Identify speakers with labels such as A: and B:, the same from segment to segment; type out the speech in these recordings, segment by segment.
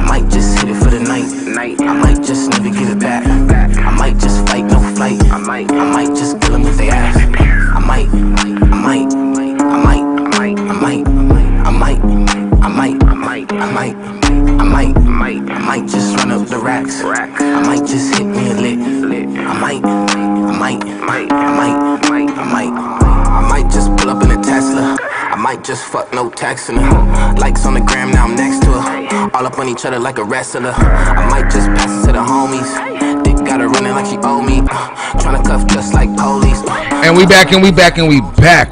A: might just hit it for the night. I might just never give it back. I might just fight, no flight. I might just kill them if they ask. I might just run up the racks. I might just hit me a lick. I might just pull up in a Tesla. I might just fuck no texting her. Likes on the gram, now I'm next to her. All up on each other like a wrestler. I might just pass it to the homies. Dick got her running like she owe me. Tryna cuff just like police.
B: And we back.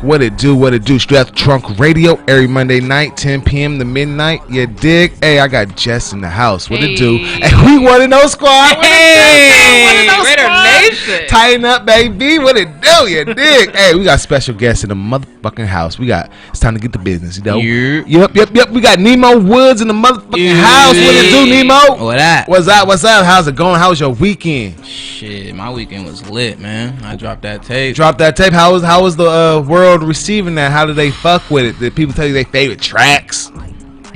B: What it do? Str8OutDaTrunk Radio every Monday night, 10 p.m. to midnight. You dig? Hey, I got Jess in the house. What it do? Hey, we want to know squad.
C: Hey, Raider Nation.
B: Tighten up, baby. What it do? You dig? Hey, we got special guests in the motherfucking house. It's time to get to business, you know? Yep. We got NIMO Woods in the motherfucking house. What it do, NIMO? What's up? How's it going? How was your weekend?
D: Shit, my weekend was lit, man. I dropped that tape.
B: How was the world receiving that? How did they fuck with it? Did people tell you their favorite tracks?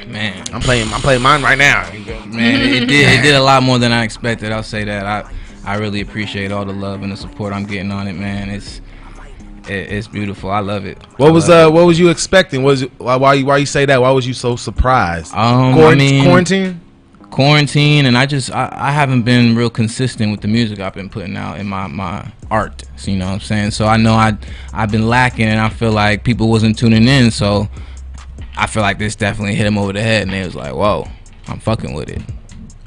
D: Man,
B: I'm playing mine right now.
D: Man, it did a lot more than I expected. I'll say that. I really appreciate all the love and the support I'm getting on it, man. It's beautiful. I love it.
B: What was you expecting? Why you say that? Why was you so surprised?
D: Quarantine, and I haven't been real consistent with the music I've been putting out in my art. So, you know what I'm saying? So I know I've been lacking, and I feel like people wasn't tuning in. So I feel like this definitely hit them over the head, and they was like, "Whoa, I'm fucking with it."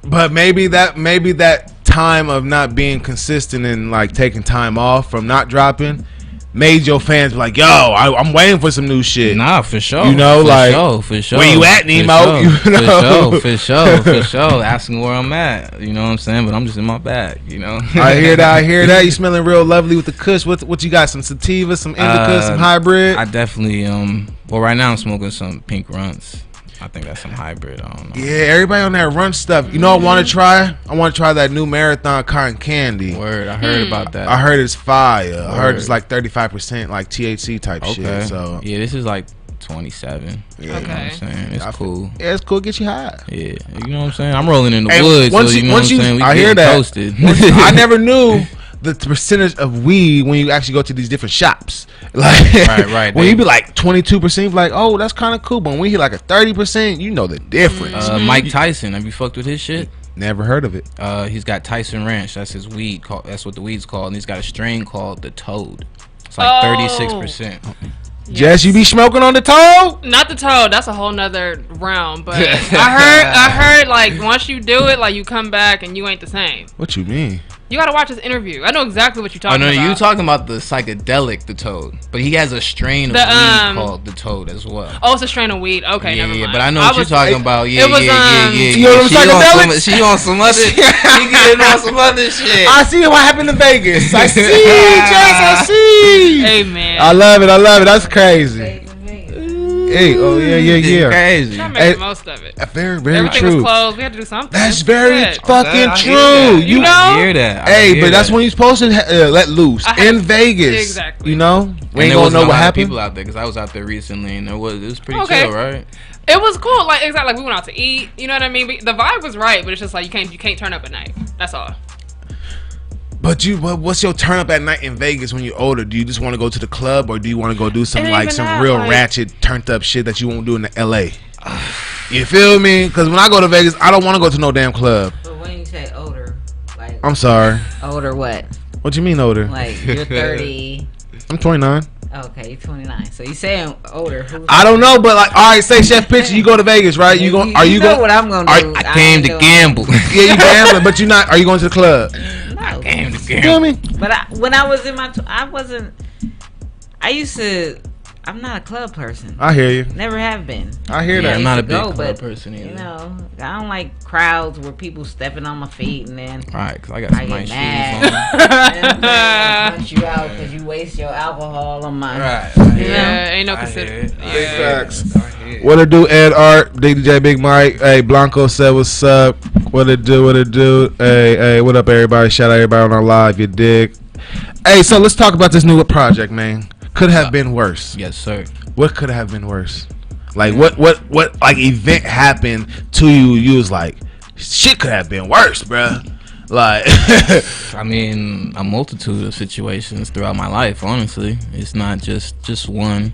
B: But maybe that time of not being consistent and like taking time off from not dropping made your fans be like, yo, I'm waiting for some new shit.
D: Nah, for sure.
B: You know,
D: for sure.
B: Where you at, NIMO?
D: For sure. Asking where I'm at. You know what I'm saying? But I'm just in my bag, you know?
B: I hear that. You smelling real lovely with the kush. What you got? Some sativa, some indica, some hybrid?
D: I definitely, well, right now I'm smoking some pink runts. I think that's some hybrid. I don't know.
B: Yeah, everybody on that run stuff. You know, I want to try that new Marathon cotton candy.
D: Word, I heard about that.
B: I heard it's fire. I heard it's like 35% like THC type shit. So
D: yeah, this is like 27.
B: Yeah,
D: you know what I'm saying? It's cool.
B: Yeah, it's cool. Get you high.
D: Yeah, you know what I'm saying? I'm rolling in the woods.
B: Once
D: so you know what I'm saying?
B: I hear that.
D: Toasted.
B: I never knew the percentage of weed when you actually go to these different shops. Like,
D: right.
B: When you be like 22%, like, oh, that's kind of cool. But when we hit like a 30%, you know the difference.
D: Mike Tyson, have you fucked with his shit?
B: Never heard of it.
D: He's got Tyson Ranch. That's his weed. That's what the weed's called. And he's got a strain called the Toad. It's like 36%.
B: Jess, you be smoking on the Toad?
C: Not the Toad. That's a whole nother realm. But I heard like once you do it, like you come back and you ain't the same.
B: What you mean?
C: You gotta watch his interview. I know exactly what you're talking about.
D: Oh no, you talking about the psychedelic, the Toad. But he has a strain of weed called the Toad as well.
C: Oh, it's a strain of weed. Okay, never mind.
D: Yeah, but I know what you're talking about. Yeah.
B: She
D: on some other. She getting on some other shit.
B: I see what happened in Vegas. I see, Jess. I see.
C: Hey man,
B: I love it. That's crazy. Hey, oh yeah.
D: Crazy.
C: Trying to make the most of it.
B: Very
C: Everything
B: true.
C: was closed. We had to do something.
B: That's very fucking true.
C: You know?
D: I hear that.
B: Hey, but that's when you're supposed to let loose in Vegas.
C: Exactly.
B: You know, we ain't
D: gonna
B: know what happened.
D: People out there because I was out there recently and it was pretty chill, right?
C: It was cool. Like exactly, like we went out to eat. You know what I mean? The vibe was right, but it's just like you can't turn up at night. That's all.
B: But what's your turn up at night in Vegas when you're older? Do you just want to go to the club, or do you want to go do some real ratchet turned up shit that you won't do in the LA? You feel me? Because when I go to Vegas, I don't want to go to no damn club.
E: But when you say older, like
B: I'm sorry.
E: Older what?
B: What you mean older?
E: Like you're 30.
B: I'm 29.
E: Okay, you're 29. So you saying older?
B: I don't know, but like, all right, say Chef Picture, you go to Vegas, right?
E: You know what I'm gonna do?
D: I came to gamble.
B: Yeah, you gambling, but you're not. Are you going to the club?
E: No.
D: I came to gamble.
B: Feel me?
E: But when I was in my, I used to. I'm not a club person.
B: I hear you.
E: Never have been.
B: I hear that.
D: I'm not a big club person either.
E: You know, I don't like crowds where people stepping on my feet and then.
D: Right, because I got some nice shoes
E: on. And punch you out because you waste your alcohol on my.
D: Right.
C: Yeah, ain't no consider.
B: Yeah. Facts. What it do, Ed Art, DJ Big Mike. Hey, Blanco said what's up. What it do? Hey, what up, everybody? Shout out everybody on our live. You dig? Hey, so let's talk about this new project, man. Could have been worse.
D: Yes, sir.
B: What could have been worse? Like what like event happened to you? You was like, shit could have been worse, bruh. Like,
D: I mean, a multitude of situations throughout my life. Honestly, it's not just one.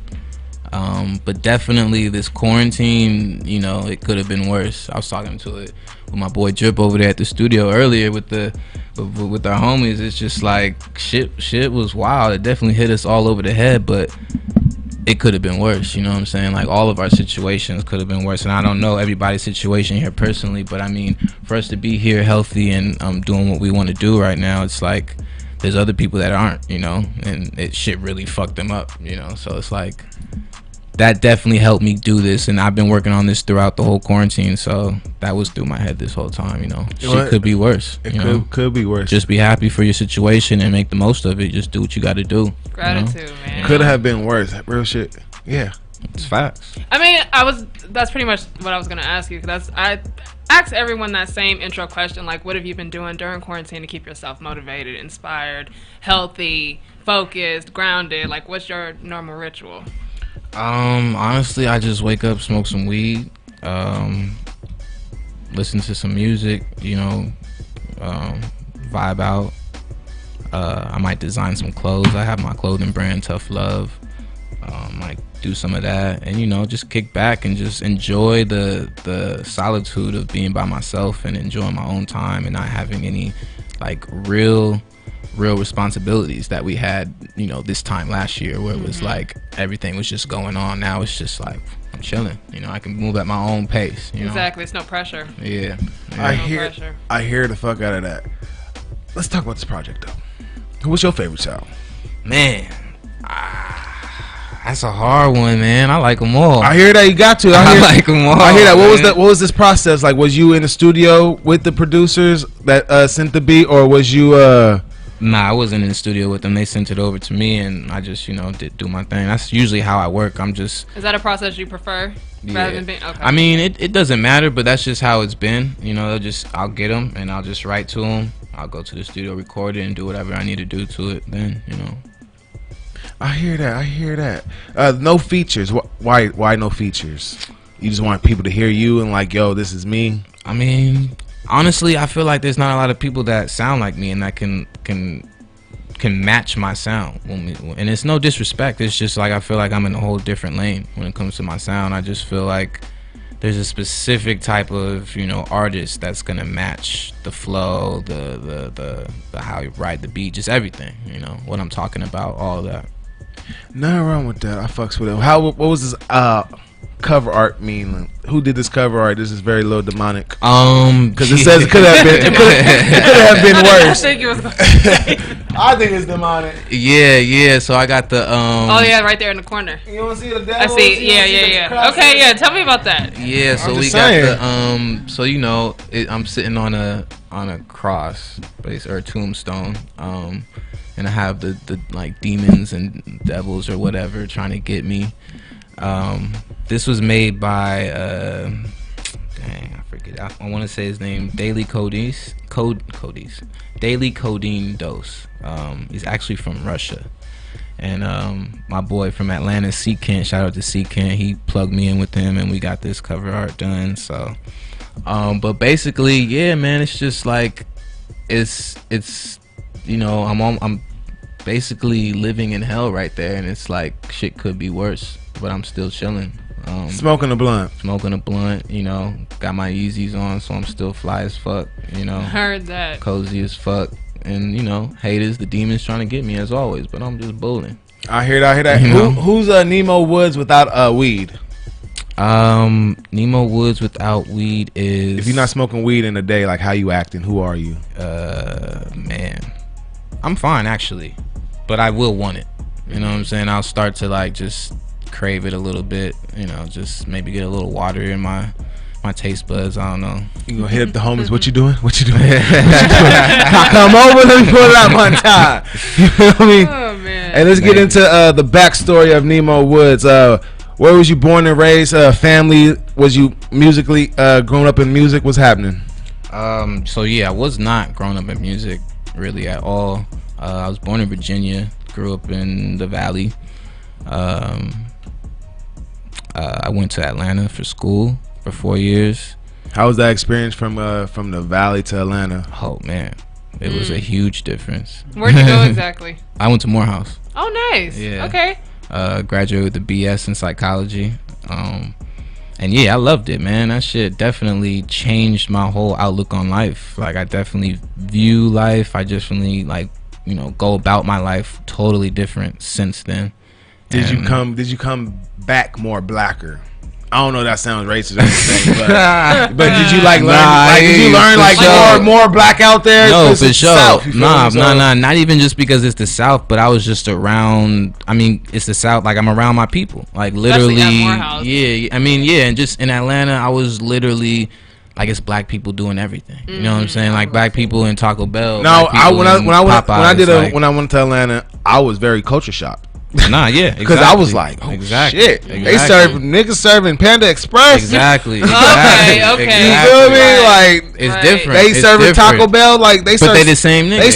D: But definitely this quarantine, you know, it could have been worse. I was talking to it with my boy Drip over there at the studio earlier with our homies. It's just like shit was wild. It definitely hit us all over the head, but it could have been worse. You know what I'm saying? Like all of our situations could have been worse. And I don't know everybody's situation here personally, but I mean, for us to be here healthy and doing what we want to do right now, it's like there's other people that aren't, you know, and shit really fucked them up, you know. So it's like that definitely helped me do this, and I've been working on this throughout the whole quarantine, so that was through my head this whole time, you know. Shit could be worse.
B: It could be worse.
D: Just be happy for your situation and make the most of it. Just do what you got to do.
C: Gratitude, man.
B: Could have been worse. Real shit. Yeah.
D: It's facts.
C: I mean, that's pretty much what I was gonna ask you, because I ask everyone that same intro question, like, what have you been doing during quarantine to keep yourself motivated, inspired, healthy, focused, grounded? Like, what's your normal ritual?
D: Honestly, I just wake up, smoke some weed, listen to some music, you know, vibe out. I might design some clothes. I have my clothing brand, Tough Love. Might do some of that, and you know, just kick back and just enjoy the solitude of being by myself and enjoying my own time and not having any like real responsibilities that we had, you know, this time last year, where it was like everything was just going on. Now it's just like I'm chilling, you know. I can move at my own pace, you know.
C: Exactly. It's no pressure.
D: Yeah.
B: I hear the fuck out of that. Let's talk about this project though. What's your favorite sound?
D: Man, that's a hard one, man. I like them all.
B: I hear that you got to.
D: I like them all.
B: I hear that.
D: Man.
B: What was this process like? Was you in the studio with the producers that sent the beat, or was you?
D: Nah, I wasn't in the studio with them. They sent it over to me, and I just, you know, did do my thing. That's usually how I work. I'm just.
C: Is that a process you prefer?
D: Yeah.
C: Rather than being, okay.
D: I mean, it doesn't matter, but that's just how it's been. You know, I'll get them and I'll just write to them. I'll go to the studio, record it, and do whatever I need to do to it. Then, you know.
B: I hear that. No features. Why no features? You just want people to hear you and like, yo, this is me.
D: I mean, honestly, I feel like there's not a lot of people that sound like me and that can match my sound. And it's no disrespect. It's just like I feel like I'm in a whole different lane when it comes to my sound. I just feel like there's a specific type of, you know, artist that's gonna match the flow, the how you ride the beat, just everything. You know what I'm talking about, all of that.
B: Nothing wrong with that. I fucks with it. What was this cover art mean? Like, who did this cover art? This is very low demonic. Because it says it could have been. It could have been worse.
C: I think it was gonna say.
B: I think it's demonic.
D: Yeah. So I got the
C: Oh yeah, right there in the corner.
B: You want to see the devil?
C: I see. Yeah. Okay, yeah. Tell me about that.
D: Yeah. So we got the So you know, I'm sitting on a cross base or a tombstone. And I have the like demons and devils or whatever trying to get me. This was made by dang, I forget. I want to say his name, Daily Codeine Dose. He's actually from Russia, and my boy from Atlanta, C Kent. Shout out to C Kent. He plugged me in with him, and we got this cover art done. So, but basically, yeah, man, it's just like it's you know, I'm basically living in hell right there, and it's like shit could be worse, but I'm still chilling.
B: Smoking a blunt,
D: you know, got my Yeezys on, so I'm still fly as fuck, you know.
C: Heard that.
D: Cozy as fuck, and you know, haters, the demons trying to get me as always, but I'm just bullying.
B: I hear that. Who's NIMO Woods without weed?
D: NIMO Woods without weed is.
B: If you're not smoking weed in a day, like how you acting? Who are you?
D: Man, I'm fine actually, but I will want it. You know what I'm saying? I'll start to like just crave it a little bit. You know, just maybe get a little water in my taste buds. I don't know.
B: You gonna hit up the homies? What you doing? Come over, let me pull it out one time. You know what I mean?
C: Oh man.
B: Hey, let's get into the backstory of NIMO Woods. Where was you born and raised? Family? Was you musically grown up in music? What's happening?
D: So yeah, I was not grown up in music really at all. I was born in Virginia, grew up in the Valley. I went to Atlanta for school for 4 years.
B: How was that experience from the Valley to Atlanta?
D: Oh man, it was a huge difference.
C: Where'd you go exactly?
D: I went to Morehouse.
C: Oh, nice.
D: Yeah.
C: Okay.
D: Graduated with a BS in psychology. And yeah, I loved it, man. That shit definitely changed my whole outlook on life. Like, I definitely view life. I definitely, like, you know, go about my life totally different since then.
B: Did you come back more blacker? I don't know if that sounds racist or anything, but did you like learn? Did you learn like more black out there?
D: No, for sure.
B: South,
D: Nah. Not even just because it's the South, but I was just around. I mean, it's the South. Like, I'm around my people. Like, literally, yeah. I mean, yeah, and just in Atlanta, I was literally. Like, it's black people doing everything. You know what I'm saying? Like, black people in Taco Bell.
B: No, when I went to Atlanta, I was very culture shocked.
D: Nah, yeah,
B: because I was like, oh shit, they niggas serving Panda Express.
D: Exactly.
C: Okay.
B: You feel me? Like,
D: it's different.
B: They serving Taco Bell like they serve.
D: But they the same nigga.
B: They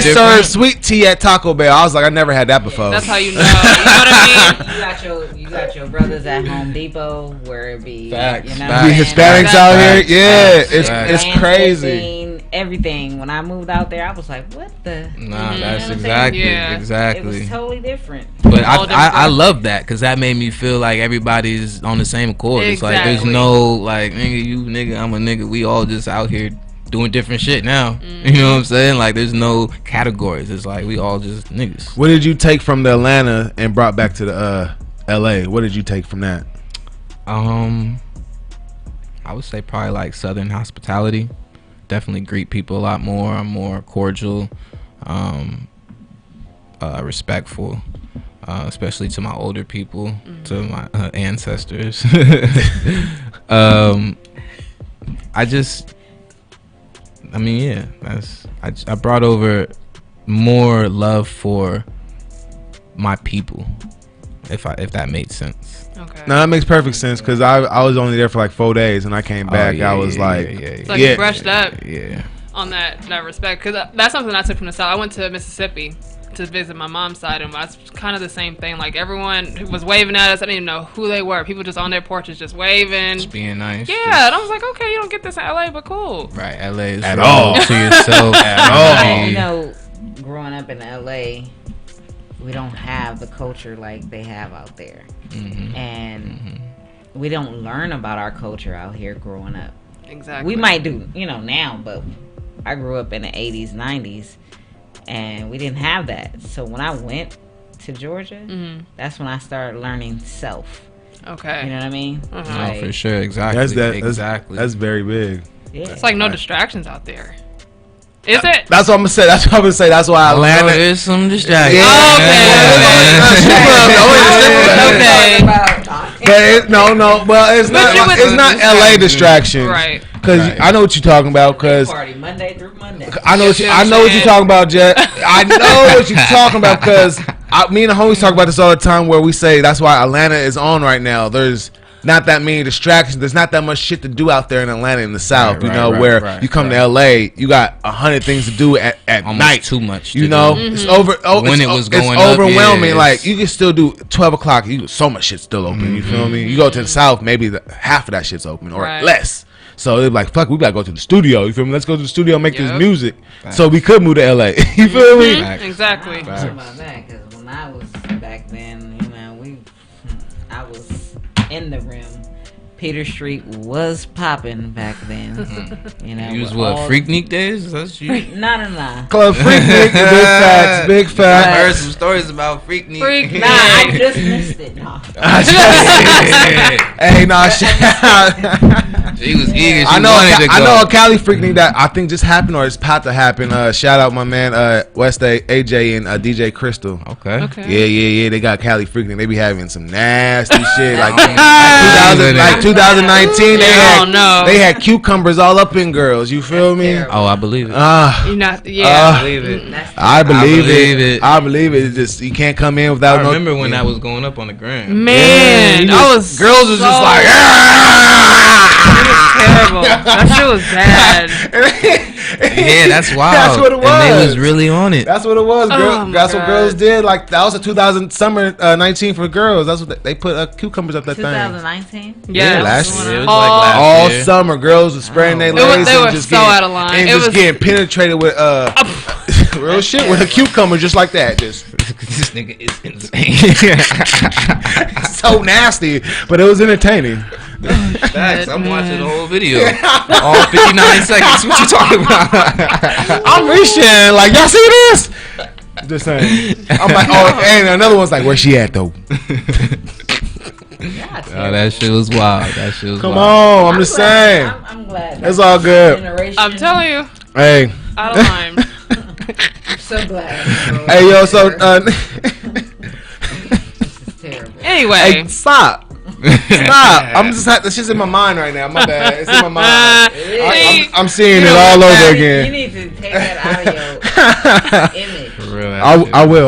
B: serve sweet tea at Taco Bell. I was like, I never had that before.
C: That's how you know. You know what I mean?
E: You got your brothers at Home Depot where it be
D: Facts.
E: you know
B: the Hispanics out here. Yeah, it's crazy.
E: Everything. When I moved out there, I was like, what the?
D: Nah, that's
E: you know
D: exactly.
E: It was totally different.
D: But I love that because that made me feel like everybody's on the same accord. It's like there's no like nigga, you nigga, I'm a nigga. We all just out here doing different shit now. You know what I'm saying? Like there's no categories. It's like we all just niggas.
B: What did you take from the Atlanta and brought back to the LA? What did you take from that?
D: I would say probably like Southern hospitality. Definitely greet people a lot more. I'm more cordial, respectful, especially to my older people, to my ancestors. I brought over more love for my people, if that made sense.
C: Okay.
B: No, that makes perfect sense because I was only there for like 4 days and I came back.
D: Yeah,
B: I was
C: It's like you brushed up
D: yeah.
C: on that respect because that's something I took from the South. I went to Mississippi to visit my mom's side and that's kind of the same thing. Like everyone was waving at us. I didn't even know who they were. People just on their porches just waving.
D: Just being nice.
C: Yeah, and I was like, okay, you don't get this in LA, but cool.
D: Right, LA is
B: at all
D: to yourself
B: at all.
E: You know, growing up in LA, we don't have the culture like they have out there. And we don't learn about our culture out here growing up.
C: Exactly.
E: We might do, now, but I grew up in the 80s, 90s, and we didn't have that. So when I went to Georgia, that's when I started learning self.
C: Okay.
E: You know what I mean?
D: No, for sure. Exactly.
B: That's very big.
E: Yeah.
C: It's like no distractions out there. Is it?
B: That's what I'm gonna say. That's why Atlanta.
D: There's some distractions.
C: Okay.
B: But it's not LA distractions,
C: Right?
B: Because I know what you're talking about. Because
E: Party Monday through Monday.
B: I know what you're talking about, Jet. I know what you're talking about because me and the homies talk about this all the time. Where we say that's why Atlanta is on right now. There's not that many distractions. There's not that much shit to do out there in Atlanta in the South. You come to LA, you got 100 things to do at night.
D: Too much.
B: It's overwhelming. Like you can still do 12 o'clock. So much shit's still open. You feel me? You go to the South, maybe half of that shit's open or less. So they're like, fuck, we gotta go to the studio. You feel me? Let's go to the studio and make this music. So we could move to LA. You feel me?
C: Exactly.
E: Talking about that because when I was back then, I was in the rim. Peter Street was popping back then.
D: You was what, Freaknik days? That's you.
E: Nah.
B: Club Freaknik, big facts.
D: I heard some stories about Freaknik.
E: Nah, I just missed it. No.
B: Hey, nah,
D: she was eager.
B: I know a Cali Freaknik that I think just happened or it's about to happen. Shout out my man West AJ and DJ Crystal.
D: Okay.
B: Yeah. They got Cali Freaknik. They be having some nasty shit like 2019. They had cucumbers all up in girls. You feel me?
D: Oh, I believe it.
B: I
D: believe it.
B: I believe it. I believe it. It's just you can't come in without.
D: I remember when that was going up on the gram.
C: Man, girls was just like, it was terrible. That shit was bad.
D: Yeah, that's wild.
B: That's what it was.
D: And they was really on it.
B: That's what it was.
C: Oh
B: That's
C: my
B: what girls
C: God.
B: did. Like that was a 2000 summer 19 for girls. That's what they put cucumbers up that thing.
E: 2019.
C: Yeah,
B: last
C: it was
B: year.
D: It was
C: all-
D: like last
B: All
D: year.
B: summer, girls were spraying their
E: It was-
B: legs
C: they
B: and
C: were
B: just
C: so
B: getting,
C: out of line.
B: and
C: It
B: just
C: was-
B: getting penetrated with real shit with a cucumber just like that. Just
D: This nigga is insane.
B: so nasty, but it was entertaining.
D: Facts. I'm watching the whole video. All 59 seconds. What you talking about?
B: I'm reaching like y'all see this. Just saying. I'm like, oh, and another one's like, where's she at though?
D: Oh, that shit was wild. That shit was
B: Come
D: wild.
B: on, I'm just saying.
E: I'm glad.
B: It's all good.
E: Generation.
C: I'm telling you,
B: Hey,
C: out of line.
E: I'm so glad.
B: hey, yo, so
E: This is terrible.
C: Anyway,
B: hey, stop. Stop. I'm just this shit's in my mind right now. My bad. It's in my mind. I'm seeing it all over
E: You
B: again.
E: need to take that out of your image.
D: For real.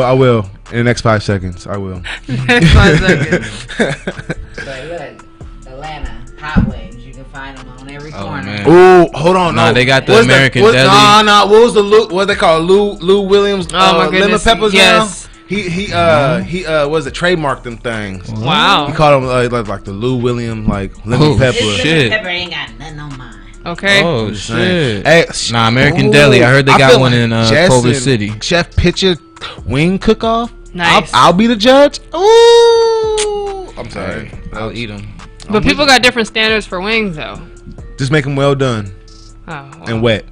B: I will. In the next 5 seconds, I will.
C: next 5 seconds.
E: But look, Atlanta hot wings. You can find them on every
D: Oh,
E: corner.
D: man.
B: Ooh, hold on.
D: Nah,
B: No,
D: they got the
B: What's
D: American
B: what,
D: deli.
B: No. What was the what they call Lou Williams?
C: Oh, my
B: lemon
C: goodness,
B: peppers.
C: yes.
B: Now? He was it trademarked them things.
C: Wow.
B: He called them like the Lou Williams like lemon
D: Oh,
B: pepper.
E: This
D: shit.
E: pepper ain't got nothing on mine.
C: Okay.
D: Oh, shit.
B: Hey,
D: Nah, American Deli. I heard they got
B: feel
D: one in
B: Jess
D: Culver
B: and
D: City.
B: Chef Pitcher wing cook off.
C: Nice.
B: I'll be the judge. Ooh, I'm sorry.
D: Hey, I'll eat them.
C: But people got different standards for wings, though.
B: Just make them well done
C: Oh, well.
B: and wet.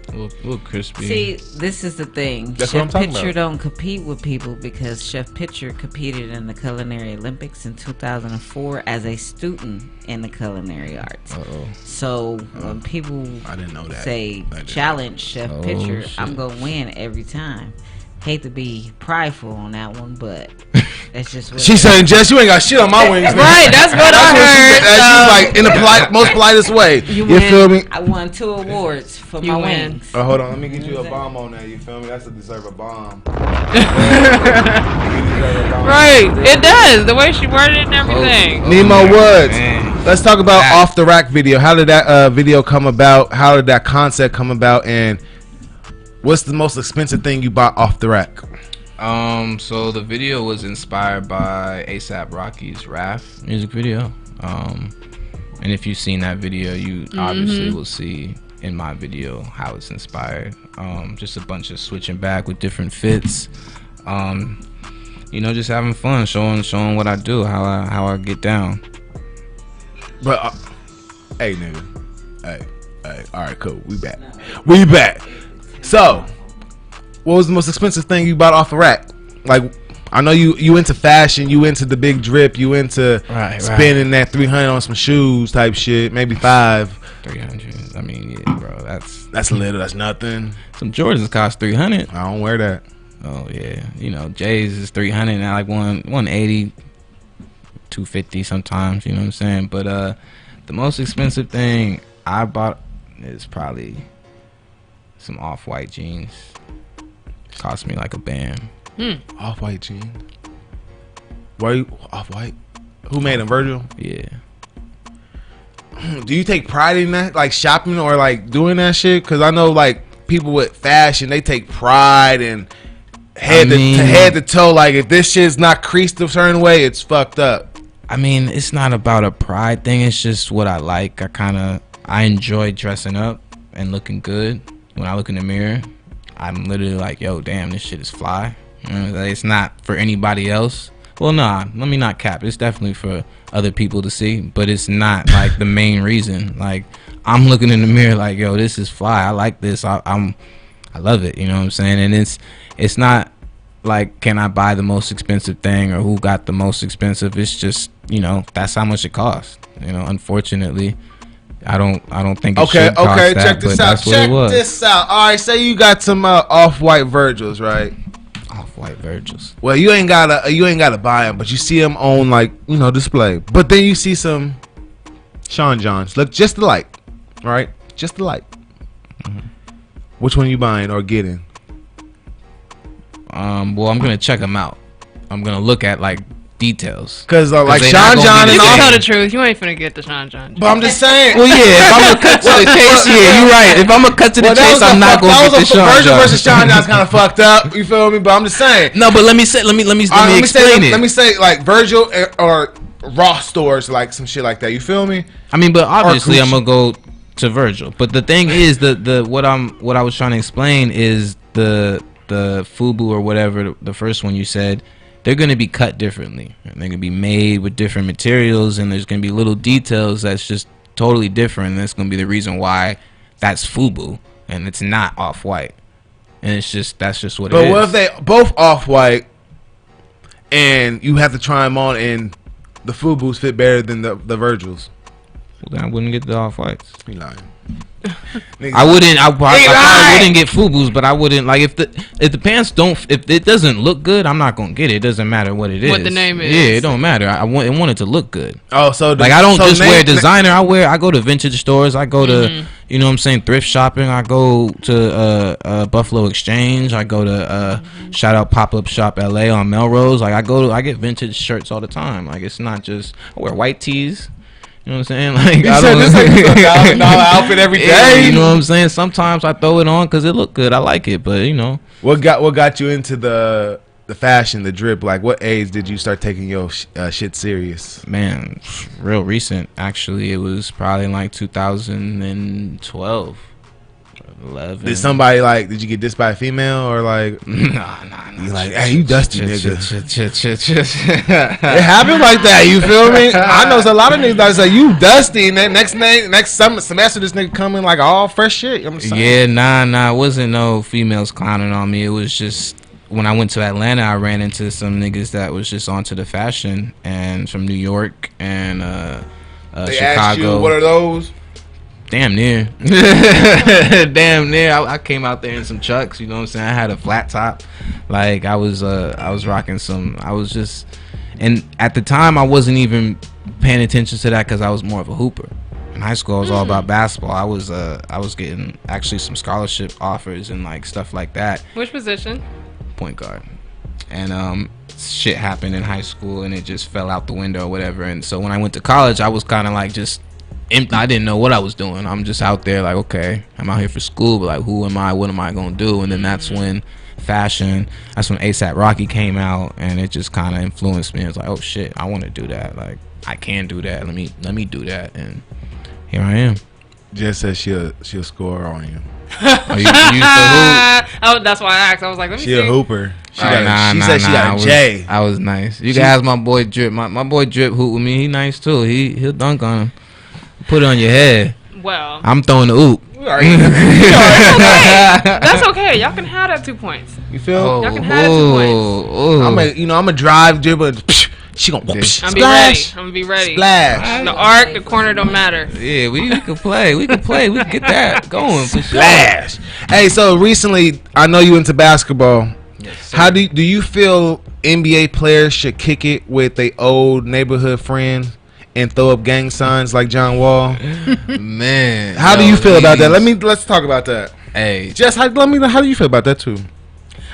D: A little crispy.
E: See, this is the thing.
B: That's what I'm
E: Chef
B: talking
E: Pitcher
B: about.
E: don't compete with people because Chef Pitcher competed in the Culinary Olympics in 2004 as a student in the culinary arts.
D: Uh-oh.
E: So when people
B: I didn't know that.
E: say
B: I didn't
E: challenge Chef
D: Oh,
E: Pitcher,
D: shit.
E: I'm gonna win every time. Hate to be prideful on that one, but that's just what
B: She
E: it is.
B: saying, Jess, you ain't got shit on my wings. man."
C: Right, that's what I heard.
B: She's like in the most politest way. You
E: win.
B: feel me?
E: I won 2 awards for
C: You
E: my
C: win.
E: wings.
B: Oh, hold on, let me get you a bomb on that. You feel me? That's a deserve a bomb.
C: Right, it does. The way she worded it and everything.
B: Nemo Woods.
D: Man.
B: Let's talk about
D: Back.
B: Off the Rack video. How did that video come about? How did that concept come about? And what's the most expensive thing you bought off the rack?
D: So the video was inspired by A$AP Rocky's Wrath music video. And if you've seen that video, you obviously will see in my video how it's inspired. Just a bunch of switching back with different fits. You know, just having fun, showing what I do, how I get down.
B: But hey, nigga, hey, all right, cool. We back. So, what was the most expensive thing you bought off the rack? Like, I know you into fashion, you into the big drip, you into
D: Right.
B: spending that 300 on some shoes type shit, maybe 5.
D: 300. I mean, yeah, bro,
B: That's little. That's nothing.
D: some Jordans cost 300.
B: I don't wear that.
D: Oh yeah, you know, J's is 300 now, like 180, 250 sometimes. You know what I'm saying? But the most expensive thing I bought is probably some off-white jeans. Cost me like a band.
B: Off-white jeans. Why you off-white? Who made them? Virgil?
D: Yeah.
B: Do you take pride in that, like shopping or like doing that shit? Because I know like people with fashion, they take pride and head to toe. Like if this shit's not creased a certain way, it's fucked up.
D: I mean, it's not about a pride thing. It's just what I like. I enjoy dressing up and looking good. When I look in the mirror, I'm literally like, yo, damn, this shit is fly. You know, like, it's not for anybody else. Well, nah, let me not cap. It's definitely for other people to see, but it's not like the main reason. Like, I'm looking in the mirror like, yo, this is fly. I like this. I love it. You know what I'm saying? And it's not like, can I buy the most expensive thing or who got the most expensive? It's just, you know, that's how much it costs. You know, unfortunately, I don't think it should cost that,
B: check this
D: but
B: out.
D: that's what
B: Check
D: it was.
B: this out. All right, say you got some off-white Virgils, right?
D: Off-white Virgils.
B: Well, you ain't gotta buy them, but you see them on like display. But then you see some Sean Johns look just alike, right? Just alike. Which one you buying or getting?
D: Well, I'm gonna check them out. I'm gonna look at like details.
B: Because like
D: they
B: Sean
D: not gonna
B: John
D: be
B: and
C: You
D: the
C: can
B: all.
C: tell
D: same.
C: the truth. You ain't finna get the Sean John.
B: But I'm just saying.
D: Well, yeah, if I'm gonna cut to the chase, yeah, you're right. If I'm gonna cut to the chase, I'm not gonna get the Sean
B: Virgil
D: John.
B: versus Sean John's kind of fucked up. You feel me? But I'm just saying.
D: No, but let me explain it.
B: Let me say like Virgil or Raw stores like some shit like that. You feel me?
D: I mean, but obviously
B: Gucci.
D: I'm gonna go to Virgil. But the thing is, what I was trying to explain is the FUBU or whatever the first one you said, they're gonna be cut differently. They're gonna be made with different materials, and there's gonna be little details that's just totally different. And that's gonna be the reason why that's FUBU and it's not Off-White. And that's just what it is.
B: But what if they both Off-White and you have to try them on and the FUBUs fit better than the Virgils?
D: Well, then I wouldn't get the Off-Whites.
B: You lying.
D: I probably wouldn't get FUBUs, but I wouldn't like if the pants don't, if it doesn't look good, I'm not gonna get it. It doesn't matter what it is.
C: What the name is.
D: Yeah, it don't matter. I want it to look good.
B: Oh, so
D: Like I don't just wear designer. I go to vintage stores. I go to you know what I'm saying, thrift shopping. I go to Buffalo Exchange. I go to shout out Pop Up Shop LA on Melrose. Like I get vintage shirts all the time. Like it's not just I wear white tees. You know what I'm saying? Like
B: You said this like $1,000 outfit every day.
D: Yeah, you know what I'm saying? Sometimes I throw it on because it look good. I like it, but you know.
B: What got you into the fashion, the drip? Like, what age did you start taking your shit serious?
D: Man, real recent. Actually, it was probably like 2012, 11.
B: Did you get dissed by a female or like?
D: Nah.
B: You like, hey, you dusty nigga.
D: Shit.
B: It happened like that. You feel me? I know a lot of niggas that say you dusty, and then next semester this nigga come in like all fresh shit. I'm saying.
D: Yeah, nah. It wasn't no females clowning on me. It was just when I went to Atlanta, I ran into some niggas that was just onto the fashion and from New York and
B: They
D: Chicago.
B: asked you, what are those?
D: Damn near. Damn near. I came out there in some Chucks, you know what I'm saying? I had a flat top. Like I was rocking and at the time I wasn't even paying attention to that because I was more of a hooper. In high school I was all about basketball. I was getting actually some scholarship offers and like stuff like that.
C: Which position?
D: Point guard. And shit happened in high school and it just fell out the window or whatever. And so when I went to college I was kind of like just I didn't know what I was doing. I'm just out there like, okay, I'm out here for school, but like, who am I? What am I gonna do? And then that's when ASAP Rocky came out, and it just kind of influenced me. It's like, oh shit, I want to do that. Like, I can do that. Let me do that, and here I am.
B: Jess says she'll score on you.
D: Oh, you the
C: Oh, that's why I asked. I was like, let me
B: She
C: see.
B: a hooper. She
D: hoop?
B: said she got a J.
D: I was nice. You can ask my boy Drip. My boy Drip hoop with me. He nice too. He'll dunk on him. Put it on your head.
C: Well,
D: I'm throwing the oop.
C: that's okay. Y'all can have that 2 points.
B: You feel?
C: Y'all can have it 2 points.
B: I'm a drive dribble. She gonna whoosh,
C: I'm
B: splash.
C: gonna be ready.
B: Splash.
C: The arc, the corner don't matter.
D: Yeah, we can play. We can get that going for sure.
B: Splash. Hey, so recently I know you into basketball.
D: Yes, sir.
B: How do you feel NBA players should kick it with their old neighborhood friends and throw up gang signs like John Wall?
D: Man,
B: How do you feel about that? Let's talk about that.
D: Hey,
B: Jess, how do you feel about that too?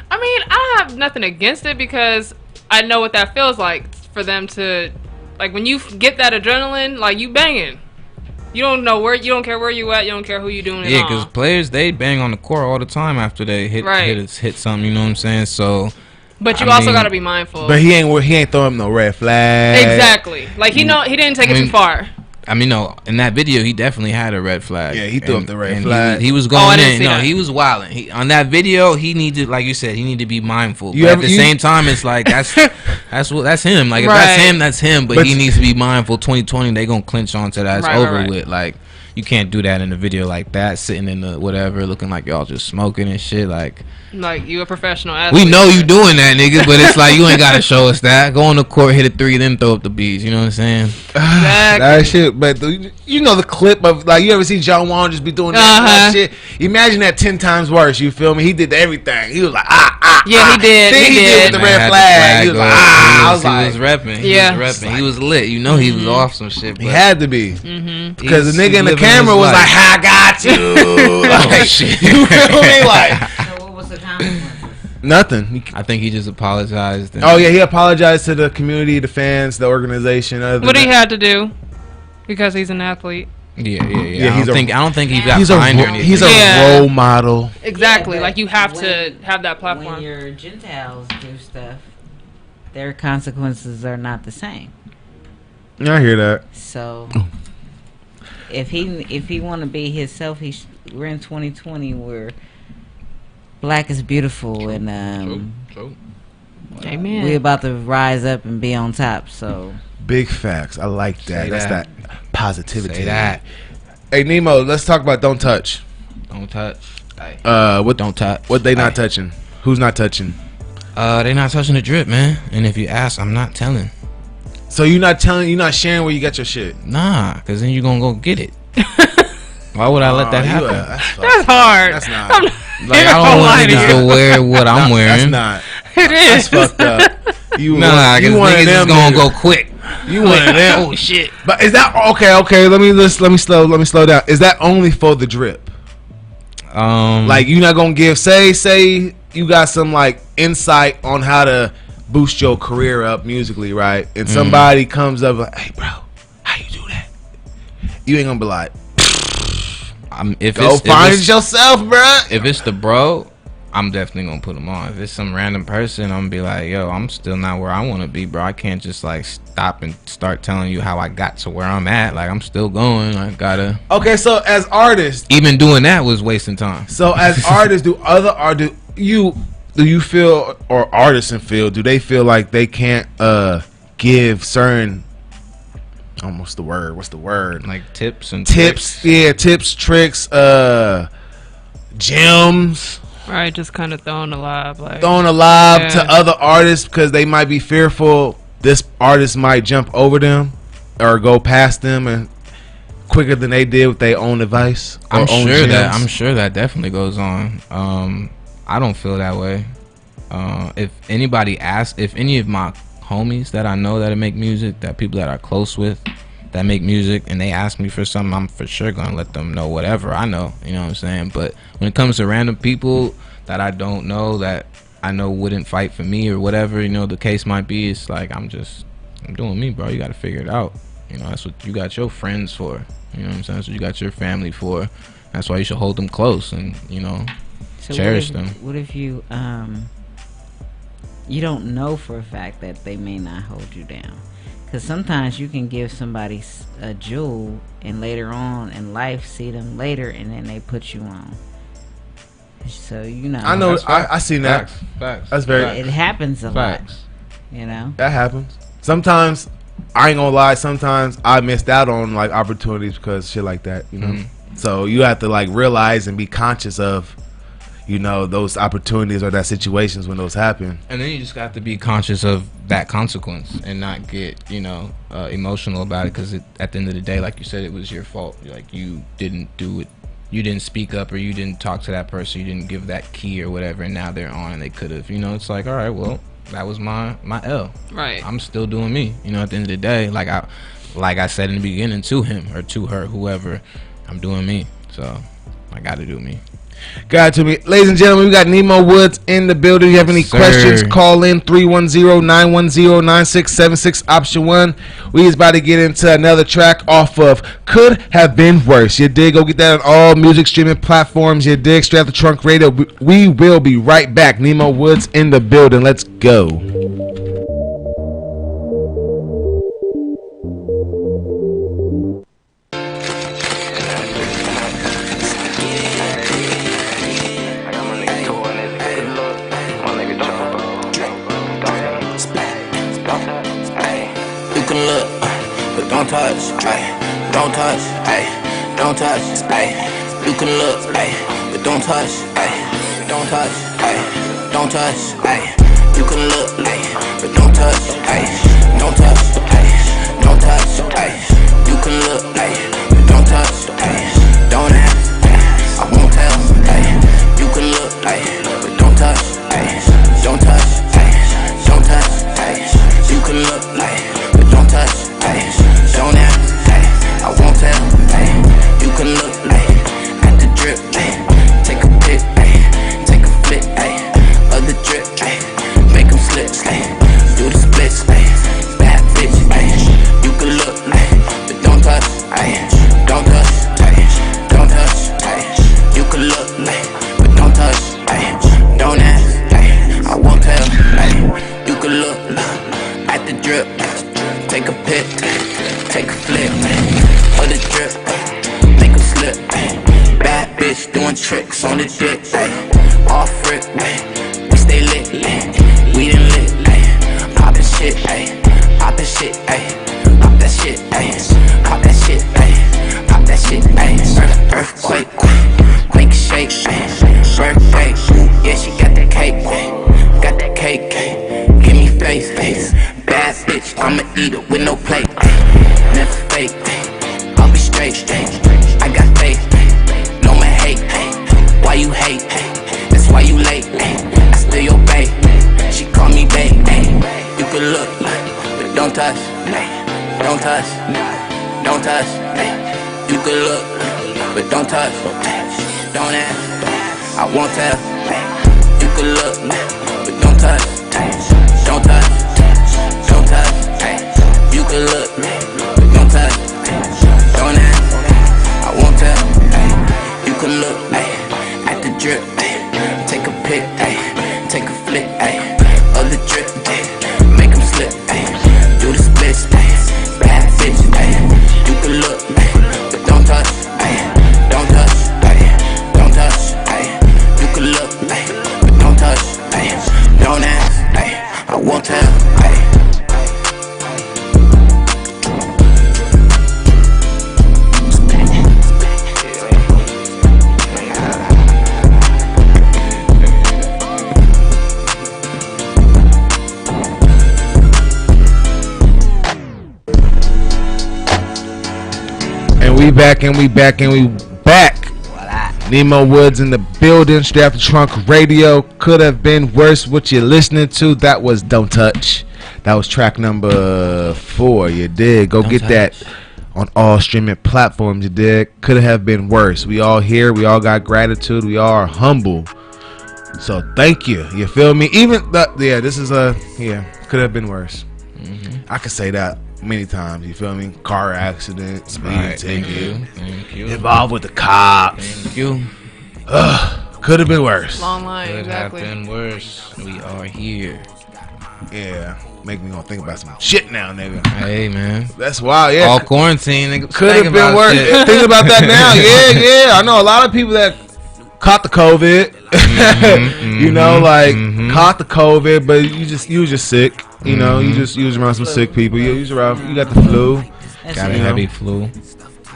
C: I mean, I have nothing against it because I know what that feels like for them to, like, when you get that adrenaline, like, you banging. You don't care where you at, you don't care who you doing it
D: yeah,
C: on.
D: because players, they bang on the court all the time after they hit something. You know what I'm saying? So,
C: But you
D: I
C: also
D: mean,
C: got to be mindful.
B: But he ain't throwing no red flag.
C: Exactly. Like, he didn't take it too far.
D: I mean, no, in that video, he definitely had a red flag.
B: Yeah, he threw up the red
D: and
B: flag.
D: He was
C: I
D: going
C: didn't
D: in.
C: see
D: No,
C: that.
D: he was wilding. On that video, he needed, like you said, he needed to be mindful.
B: You
D: But
B: ever-
D: at the same time, it's like that's him. Like if
C: Right.
D: that's him, that's him. But he needs to be mindful. 2020, they gonna clinch onto that. It's
C: Right,
D: over
C: right.
D: with. Like you can't do that in a video like that, sitting in the whatever, looking like y'all just smoking and shit. Like
C: Like, you a professional athlete.
D: we know you doing that, nigga. But it's like you ain't gotta show us that. Go on the court, hit a 3, then throw up the bees. You know what I'm saying?
C: Exactly.
B: That shit, but you know the clip of, like, you ever see John Wall just be doing that shit? Imagine that 10 times worse. You feel me? He did everything. He was like
C: Yeah, he did.
B: Then
C: He
B: he did
C: did.
B: with the
D: Man,
B: red
D: had
B: flag. He was
D: up.
B: like I was
D: he
B: like
D: was repping.
C: Yeah.
D: He was repping. He was lit. You know, he was off some shit.
B: he
D: but
B: had to be because the nigga in the
D: living
B: camera
D: his
B: was
D: life.
B: like, I got you.
D: Oh,
B: Like,
D: shit.
B: you feel me? Like,
E: So what was the consequences?
B: Nothing.
D: I think he just apologized.
B: Oh yeah, he apologized to the community, the fans, the organization.
C: What he had to do because he's an athlete.
D: Yeah.
B: Yeah,
D: I don't think he got
B: he's
D: fined or anything.
B: He's a role model.
C: Exactly.
E: Yeah,
C: like you have
E: when-
C: to have that platform.
E: When your Gentiles do stuff, their consequences are not the same.
B: I hear that.
E: So if he want to be himself, we're in 2020 where black is beautiful and
D: True.
C: Amen.
E: we about to rise up and be on top. So
B: Big facts. I like that.
D: Say
B: That's
D: that.
B: positivity.
D: Say that.
B: Hey Nemo, let's talk about don't touch.
D: Don't touch.
B: What
D: Don't touch.
B: What they not touching? Who's not touching?
D: They not touching the drip, man. And if you ask, I'm not telling.
B: So you not sharing where you got your shit.
D: Nah, cause then you gonna go get it. Why would I let that happen?
C: That's hard.
B: That's not.
D: Like I don't want niggas to wear what I'm wearing.
B: That's not.
C: It is.
B: That's fucked up. You
D: Nah,
B: you
D: cause
B: one of
D: niggas is
B: them
D: gonna
B: niggas.
D: go quick.
B: You one of them.
D: Oh shit.
B: But is that okay? Okay, let me slow down. Is that only for the drip? Like you not gonna give say you got some like insight on how to boost your career up musically, right? And somebody comes up like, hey bro, how you do that? You ain't gonna be like,
D: if
B: go
D: it's,
B: find
D: if it's,
B: yourself, bruh.
D: if it's the bro, I'm definitely gonna put him on. If it's some random person, I'm gonna be like, yo, I'm still not where I want to be, bro. I can't just like stop and start telling you how I got to where I'm at. Like I'm still going. I gotta.
B: Okay, so as artists,
D: Even doing that was wasting time.
B: so as artists, do you feel, or artists feel, do they feel like they can't give certain what's the word?
D: Like tips and
B: Tips,
D: tricks.
B: yeah, tips, tricks, gems,
C: Right, just kind of throwing a lob, like
B: throwing a lob
C: Yeah.
B: to other artists because they might be fearful this artist might jump over them or go past them and quicker than they did with their own advice. Or
D: I'm
B: own
D: sure that
B: gems.
D: I'm sure that definitely goes on. I don't feel that way. If anybody asks, if any of my homies that I know that make music, that people that are close with that make music, and they ask me for something, I'm for sure gonna let them know whatever I know. You know what I'm saying? But when it comes to random people that I don't know, that I know wouldn't fight for me or whatever, you know, the case might be, it's like I'm doing me, bro. You got to figure it out. You know, that's what you got your friends for. You know what I'm saying? That's what you got your family for. That's why you should hold them close and, you know,
E: So
D: cherish
E: what if,
D: them.
E: What if you you don't know for a fact that they may not hold you down? Because sometimes you can give somebody a jewel and later on in life see them later and then they put you on. So you know,
B: I know. I seen that.
D: Facts.
B: That's very.
E: it happens a lot.
D: Facts.
E: You know.
B: That happens. Sometimes I ain't gonna lie. Sometimes I missed out on like opportunities because shit like that. You know.
D: Mm-hmm.
B: So you have to like realize and be conscious of, you know, those opportunities or that situations when those happen.
D: And then you just got to be conscious of that consequence and not get, you know, emotional about it, because at the end of the day, like you said, it was your fault. Like you didn't do it, you didn't speak up, or you didn't talk to that person, you didn't give that key or whatever, and now they're on and they could have, you know. It's like, all right, well, that was my L.
C: Right.
D: I'm still doing me, you know. At the end of the day, like I said in the beginning to him or to her, whoever, I'm doing me. So I got to do me.
B: Got to me. Ladies and gentlemen, we got Nemo Woods in the building. If you have any
D: Sir.
B: questions, call in 310-910-9676, option 1. We is about to get into another track off of Could Have Been Worse. You dig? Go get that on all music streaming platforms. You dig? Straight out the trunk radio. We will be right back. Nemo Woods in the building. Let's go.
A: You can look, but don't touch, ayy. Don't touch, ayy. Don't touch, ayy. You can look, ayy, but don't touch, ayy. Don't touch, ayy. Don't touch, ayy. You can look, ayy, but don't touch, ayy. Don't touch, ayy. Don't touch, ayy. You can look, ayy, but don't touch, ayy. Don't ask, ayy. I won't tell, ayy. You can look, ayy, but don't touch, ayy. Don't touch, ayy. Don't touch, ayy. You can look, ayy, but don't touch, ayy. Don't ask, ayy. I won't tell, ayy. You can look, ayy, at the drip, ayy. Take a pic, ayy. Take a flick, ayy, of the drip. doing tricks on the dick, ayy. Off rip, ayy. We stay lit, ayy. We done lit, ayy. Poppin' shit, ayy. Poppin' shit, ayy. Pop that shit, ayy. Pop that shit, ayy. Pop that shit, ayy. Earthquake, quake shake, ayy. Birthday, yeah, she got that cake, ayy. Got that cake, ayy. Give me face, bad bitch, I'ma eat it with no plate, ayy. Never fake, I'll be straight, I got faith, no man hate, why you hate, that's why you late, I still your babe, she call me babe, you can look, but don't touch, don't touch, don't touch, you can look, but don't touch, don't ask, I won't tell, you can look, but don't touch, don't touch, don't touch, you can look, but don't touch, don't ask, I won't tell, you can look, at the drip, take a pic, take a flick, of the drip, make them slip, do the splits, bad bitch, you can look, but don't touch, don't touch, don't touch, you can look, but don't touch, don't ask, I won't tell,
B: We back and we back and we back. NIMO Woods in the building. Str8OutDaTrunk Radio. Could have been worse. What you're listening to? That was Don't Touch. That was track number 4. You did. Go get that on all streaming platforms. You did. Could have been worse. We all here. We all got gratitude. We all are humble. So thank you. You feel me? Even this is could have been worse. I could say that many times, you feel me? Car accident, speeding ticket,
D: Thank you.
B: involved with the cops.
D: Thank you.
B: Could have been worse.
C: Long line,
D: Could
C: exactly.
D: have been worse. We are here.
B: Yeah, make me want to think about some shit now, nigga.
D: Hey, man.
B: That's wild. Yeah,
D: All quarantine, nigga.
B: could have been worse. Think about that now. Yeah. I know a lot of people that caught the COVID. You know, caught the COVID, but you was just sick. You know, you was around some sick people. You got the flu.
D: Got a heavy flu.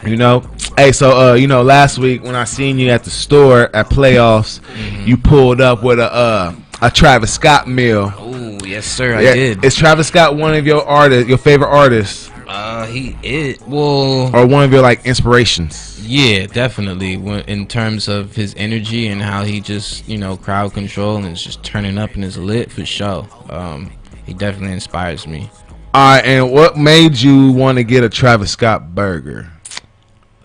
B: You know, hey, so last week when I seen you at the store at playoffs, you pulled up with a Travis Scott meal.
D: Oh, yes, sir, I did.
B: Is Travis Scott one of your favorite artists?
D: He is. Well,
B: or one of your inspirations?
D: Yeah, definitely. In terms of his energy and how he just crowd control and is just turning up and is lit for sure. He definitely inspires me.
B: All right, and what made you want to get a Travis Scott burger?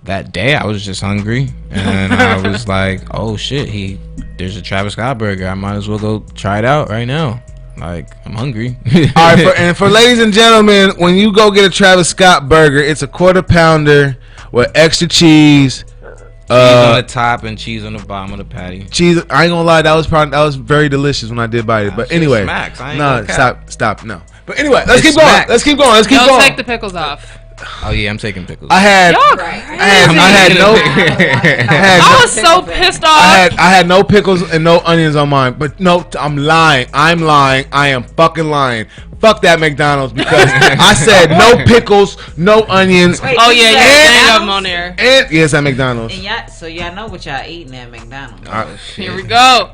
D: That day I was just hungry and I was like, oh shit, there's a Travis Scott burger. I might as well go try it out right now. I'm hungry.
B: All right, for ladies and gentlemen, when you go get a Travis Scott burger, it's a quarter pounder with extra cheese.
D: Cheese on the top and cheese on the bottom of the patty.
B: Cheese. I ain't gonna lie, that was very delicious when I did buy it. But anyway, stop. No. But anyway, let's keep going.
C: Don't take the pickles off.
D: Oh yeah, I'm taking pickles.
B: I
C: was so pissed off.
B: I had no pickles and no onions on mine. But no, I'm lying. I am fucking lying. Fuck that McDonald's because I said no pickles, no onions.
C: Wait, oh yeah, you have them on there.
B: And yes, at McDonald's.
E: And y'all know what y'all eating at McDonald's.
C: Here we go.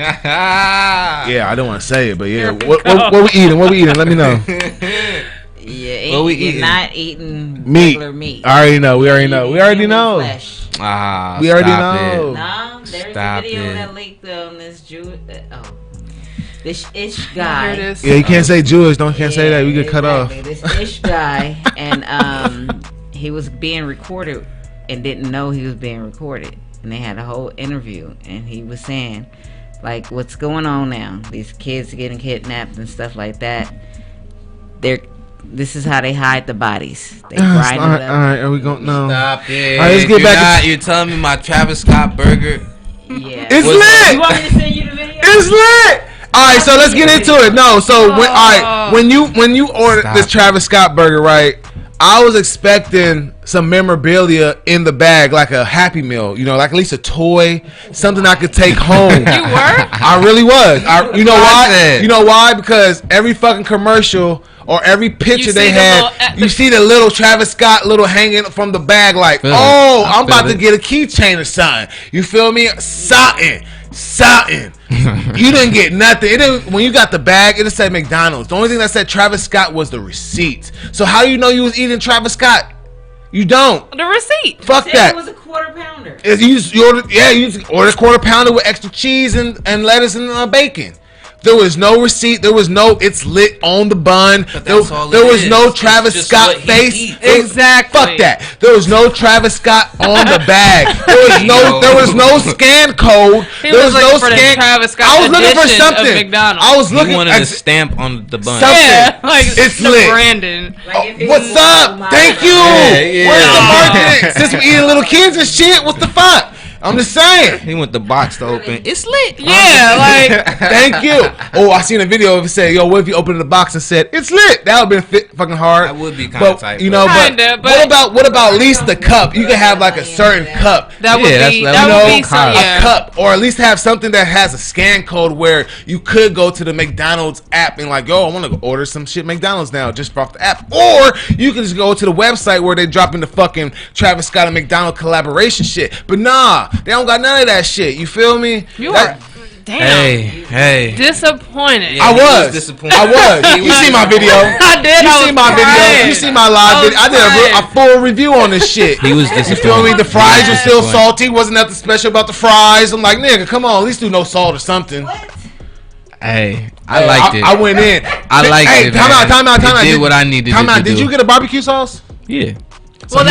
B: Yeah, I don't want to say it, but yeah, what we eating? What we eating? Let me know.
E: Yeah, you're not eating
B: meat.
E: Regular meat.
B: I already know. We already know.
E: We already know. No, there's a video that leaked on this this ish guy.
B: Yeah, you can't say Jewish. Can't say that. We get cut off.
E: This ish guy, and he was being recorded and didn't know he was being recorded. And they had a whole interview, and he was saying, what's going on now? These kids are getting kidnapped and stuff like that. This is how they hide the bodies. They grind it up.
B: All right, are we going? No.
D: Stop it.
B: All right, let's get back.
D: You're telling me my Travis Scott burger?
E: Yeah.
B: It's lit.
E: You want me to send you the video?
B: It's lit. All right, so let's get into it. No, so when you order this Travis Scott burger, right? I was expecting some memorabilia in the bag, like a Happy Meal, you know, like at least a toy, something I could take home.
C: You were?
B: I really was. You know why? You know why? Because every fucking commercial or every picture they had, you see the little Travis Scott little hanging from the bag, like, I'm about to get a keychain or something. You feel me? Something. You didn't get nothing. It didn't, when you got the bag, it just said McDonald's. The only thing that said Travis Scott was the receipt. So how do you know you was eating Travis Scott? You don't.
C: The receipt.
B: Fuck that.
E: It was a quarter pounder.
B: You ordered a quarter pounder with extra cheese and lettuce and bacon. There was no receipt. There was no it's lit on the bun. There was no Travis Scott face.
C: Exactly.
B: Fuck that. There was no Travis Scott on the bag. There was no scan code. There was no scan.
C: Travis Scott
B: I was looking for something.
C: McDonald's.
B: I was looking.
D: You wanted a stamp on the bun.
C: Yeah, like
B: it's
C: the
B: lit.
C: Brandon.
B: What's up? Thank you. Where's the marketing? Since we eating little kids and shit, what the fuck? I'm just saying.
D: He want the box to open. It's lit.
C: Yeah, like.
B: Thank you. Oh, I seen a video of it say, "Yo, what if you opened the box and said it's lit?" That would have been fucking hard.
D: That would be kind of tight.
B: You know,
C: but
B: what about at least the cup? You could have like a certain cup.
C: That would be
B: a cup, or at least have something that has a scan code where you could go to the McDonald's app and like, yo, I want to order some shit McDonald's now just off the app, or you can just go to the website where they dropping the fucking Travis Scott and McDonald's collaboration shit. But nah, they don't got none of that shit. You feel me?
C: You are. Damn.
D: Hey.
C: Disappointed.
B: Yeah, I was disappointed. I was. You see my video.
C: I did.
B: You see my video. You see my live video. I did a full review on this shit.
D: He was disappointed.
B: You feel me? The fries were still salty. Wasn't nothing special about the fries. I'm like, nigga, come on. At least do no salt or something.
D: Hey, I liked it.
B: I went in.
D: I liked it.
B: Time out.
D: Did what I needed to do.
B: Did you get a barbecue sauce?
D: Yeah.
C: Well,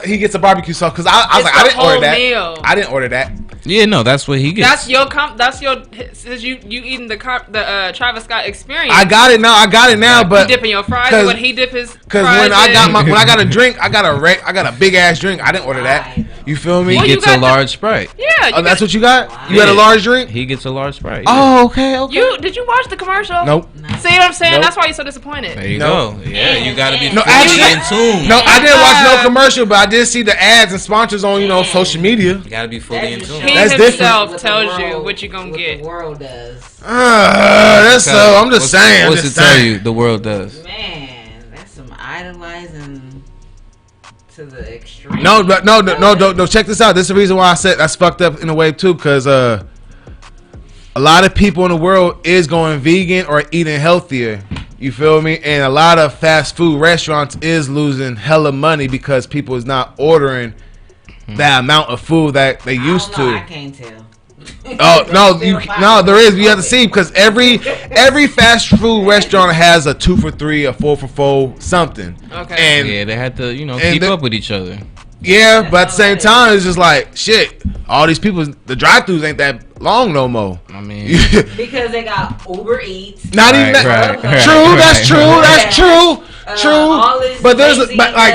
B: he gets a barbecue sauce because I was like, I didn't order that.
C: Meal.
B: I didn't order that.
D: Yeah, no, that's what he gets.
C: That's your since you eating the Travis Scott experience.
B: I got it now, but
C: you dipping your fries. When he dip his
B: because when I got a drink, I got a big ass drink. I didn't order that. You feel me?
D: He gets a large Sprite.
C: Yeah.
B: That's what you got. You got a large drink.
D: He gets a large Sprite.
B: Oh, okay.
C: Did you watch the commercial?
B: Nope.
C: See what I'm saying? That's why you're so disappointed.
D: There you go. Yeah, you gotta be
B: in
D: tune.
B: No, I didn't watch no commercial, but I did see the ads and sponsors on social media.
D: You gotta be fully in tune.
C: He himself tells you what you gonna get.
E: The world does.
B: That's so. I'm just saying.
D: What's it tell you? The world does.
E: Man, that's some idolizing to the extreme.
B: No. Check this out. This is the reason why I said that's fucked up in a way too, because a lot of people in the world is going vegan or eating healthier. You feel me? And a lot of fast food restaurants is losing hella money because people is not ordering that amount of food that they used to.
E: I can't tell.
B: There is. You have to see because every fast food restaurant has a 2 for $3, a 4 for $4, something.
C: Okay.
B: And
D: yeah, they had to keep up with each other.
B: Yeah, but at the same time, it's just like shit. All these people, the drive-thrus ain't that long no more.
D: I mean,
E: because they got Uber Eats.
B: Not even that. True. That's true. True. But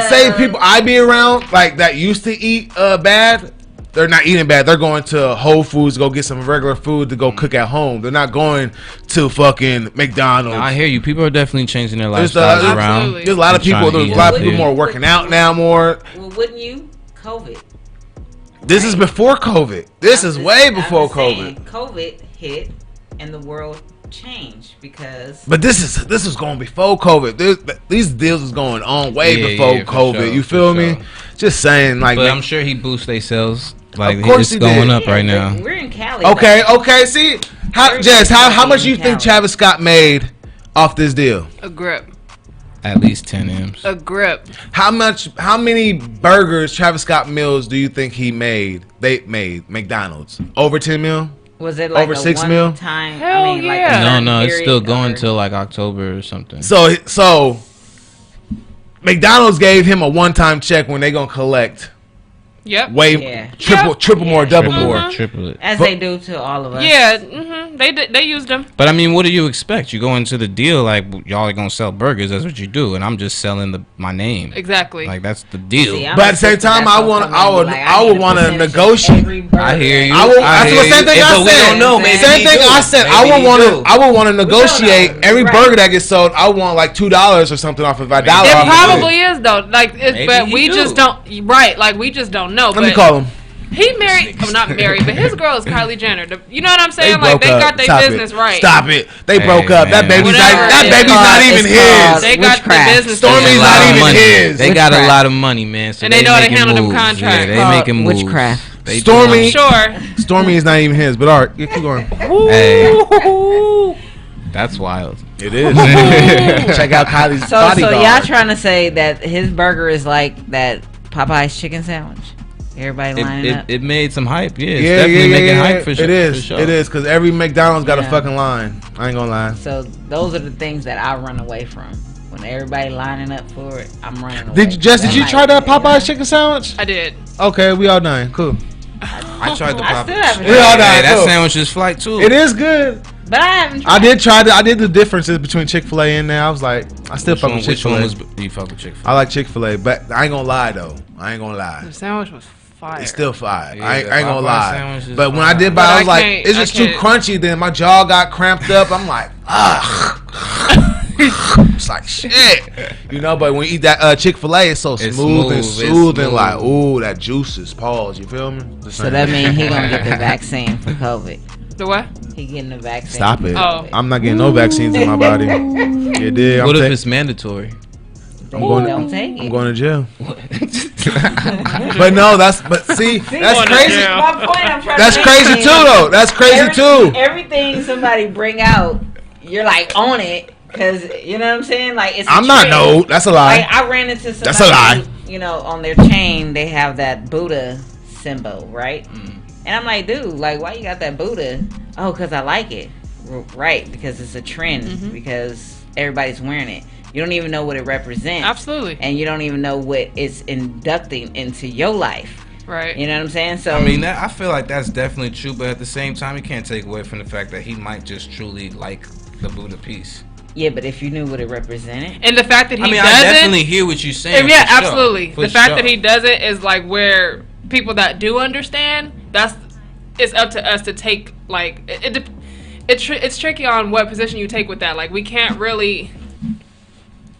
B: say people I be around like that used to eat bad. They're not eating bad. They're going to Whole Foods to go get some regular food to go cook at home. They're not going to fucking McDonald's.
D: I hear you. People are definitely changing their lifestyles around.
B: There's a lot of people. There's a lot of people more working out now more.
E: Well, wouldn't you? COVID.
B: This is before COVID. This is way before COVID.
E: COVID hit and the world changed because.
B: But this is going before COVID. These deals is going on way before COVID.
D: Sure,
B: you feel me? Just saying, like.
D: But I'm sure he boosts their sales. Like,
B: of course
D: it's going up right now.
E: We're in Cali.
B: Okay. See, how much do you think Travis Scott made off this deal?
C: A grip.
D: At least 10 M's.
C: A grip.
B: How many burgers, Travis Scott meals do you think he made? They made McDonald's over 10 mil.
E: Was it like
B: over
E: a
B: 6 mil?
E: Time?
C: Hell yeah.
D: No, it's still going till like October or something.
B: So McDonald's gave him a one-time check when they gonna collect
C: Yep.
B: way triple more, double more.
D: Triple it.
E: As they do to all of us.
C: Yeah, they used them.
D: But I mean, what do you expect? You go into the deal like y'all are gonna sell burgers. That's what you do, and I'm just selling my name.
C: Exactly.
D: Like that's the deal.
E: See,
B: But at the same time, I would want to negotiate.
D: I hear you.
B: That's the same thing I said.
D: We don't know. Maybe
B: Same thing I said. I would want to negotiate every
E: Right.
B: burger that gets sold. I want like $2 or something off of $1.
C: It probably is though. Like, but we just don't. Right. Like we just don't know.
B: Let me call him.
C: He married. Oh, not married, but his girl is Kylie Jenner. You know what I'm saying?
B: They
C: Like they
B: broke
C: got
B: up.
C: their
B: Stop
C: business
B: it.
C: right.
B: Stop it. They broke up. That baby's
C: Whatever
B: not. That
C: it is.
B: baby's not even his.
C: They got the
E: Witchcraft.
C: business.
B: Stormy's
D: They got a
B: not
D: lot of
B: even
D: money.
B: his.
D: They got a
E: Witchcraft.
D: lot of money, man. So
C: And they know how to
D: making
C: handle them
D: moves.
C: contracts.
D: Yeah, they making moves.
E: Witchcraft.
D: They
B: Stormy.
C: Sure.
B: Stormy is not even his. But all right, keep going.
D: Hey, that's wild.
B: It is. Check out Kylie's
E: So
B: bodyguard.
E: y'all trying to say that his burger is like that Popeye's chicken sandwich? Everybody lining up.
D: It made some hype. Yeah, it's definitely making hype for sure.
B: It is.
D: For sure.
B: It is because every McDonald's got a
E: Yeah.
B: fucking line. I ain't gonna lie.
E: So those are the things that I run away from. When everybody lining up for it, I'm running away.
B: Did you, Jess? Did you try that Popeye's chicken sandwich?
C: I did.
B: Okay, we all done. Cool.
D: I tried the
E: I
D: pop.
E: still haven't
B: Yeah,
E: tried
B: I know.
D: Hey, that
B: cool.
D: sandwich is flight too.
B: It is good.
E: But I haven't tried
B: I did try I did the differences between Chick-fil-A and there. I was like, I still fuck with
D: Which one
B: Chick-fil-A.
D: was you fuck with Chick-fil-A?
B: I like Chick-fil-A, but I ain't gonna lie though. I ain't gonna lie.
C: The sandwich was fire.
B: It's still fire.
D: Yeah,
B: I ain't
D: the
B: gonna
D: Popeye
B: lie.
D: sandwich is
B: But when I
D: fire.
B: did
C: But
B: buy, I
C: I
B: was like,
C: can't-
B: it's
C: I
B: just too
C: can't.
B: crunchy. Then my jaw got cramped up. I'm like, it's like shit, you know. But when you eat that Chick-fil-A, it's so
D: It's
B: smooth and
D: smooth, it's
B: soothing.
D: smooth.
B: Like, ooh, that juice is pause. You feel me?
E: So that means he gonna get the vaccine for COVID.
C: The what?
E: He getting the vaccine.
B: Stop it.
C: Oh.
B: I'm not getting no vaccines in my body. You did.
D: What if it's mandatory?
E: I'm
B: going to-
E: don't take it.
B: I'm going to jail. But no, that's that's
C: Going to
B: crazy.
C: jail.
E: My point I'm trying
B: That's
E: to
B: crazy
E: make
B: too,
E: is
B: though. That's crazy too.
E: Everything somebody bring out, you're like on it because you know what I'm saying. Like it's.
B: I'm not. No, that's a lie.
E: Like I ran into somebody.
B: That's a lie.
E: Who, you know, on their chain they have that Buddha symbol, right? And I'm like, dude, like why you got that Buddha? Oh, because I like it. Right, because it's a trend. Because everybody's wearing it. You don't even know what it represents.
C: Absolutely.
E: And you don't even know what it's inducting into your life.
C: Right.
E: You know what I'm saying? So
D: I mean, I feel like that's definitely true, but at the same time, you can't take away from the fact that he might just truly like the Buddha piece.
E: yeah, but if you knew what it represented,
C: And the fact that he
D: I mean,
C: does
D: I
C: it.
D: definitely hear what you're saying.
C: Yeah,
D: for sure.
C: absolutely.
D: For
C: The fact
D: sure.
C: that he does it is like where people that do understand. It's up to us to take like it's tricky on what position you take with that. Like we can't really.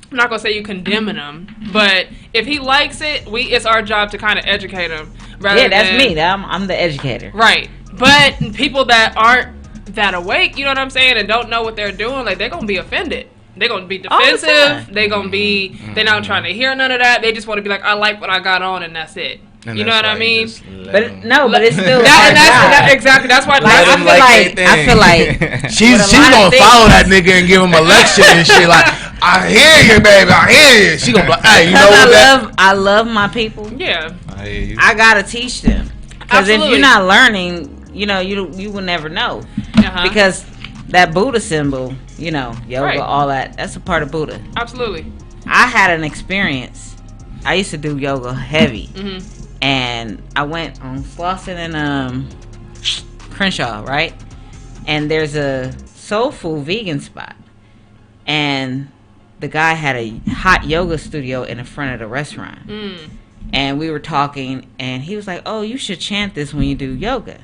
C: I'm not gonna say you condemning him, but if he likes it, it's our job to kind of educate him.
E: yeah, that's me. I'm the educator.
C: Right, but people that aren't that awake, you know what I'm saying, and don't know what they're doing, like they're gonna be offended. They're gonna be
E: All the
C: defensive.
E: time.
C: They're gonna be. They're not trying to hear none of that. They just want to be like, I like what I got on, and that's it.
D: And
C: You know
D: that's
C: what I
D: why
C: mean?
D: just let
E: But
D: him-
E: no, but it's still
C: That exactly. That's why.
E: Like, I feel like
B: she's
E: With a lot
B: gonna
E: of
B: follow that
E: things.
B: nigga and give him a lecture and shit. Like, I hear you, baby. I hear you. She gonna be like, hey, you know what? That
E: I love my people.
C: Yeah.
D: I hear you.
E: I gotta teach them because if
C: Absolutely.
E: you're not learning, you know, you will never know.
C: Uh-huh.
E: Because that Buddha symbol, you know, yoga,
C: Right.
E: all that's a part of Buddha.
C: Absolutely.
E: I had an experience. I used to do yoga heavy,
C: Mm-hmm.
E: and I went on Slauson and Crenshaw, right? And there's a soul food vegan spot, and the guy had a hot yoga studio in the front of the restaurant. And we were talking, and he was like, "Oh, you should chant this when you do yoga."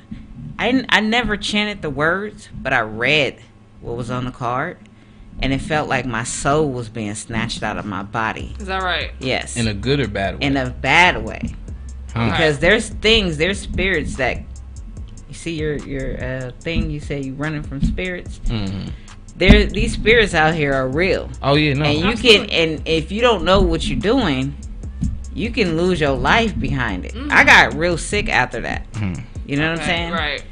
E: I never chanted the words, but I read what was on the card, and it felt like my soul was being snatched out of my body.
C: Is that right?
E: Yes,
D: In a good or bad way?
E: in a bad way,
D: Huh.
E: because there's spirits that you see your thing. You say you running from spirits.
D: Mhm.
E: These spirits out here are real,
D: Oh yeah, no.
E: and you can. And if you don't know what you're doing, you can lose your life behind it. I got real sick after that. You know what I'm saying?
C: Right.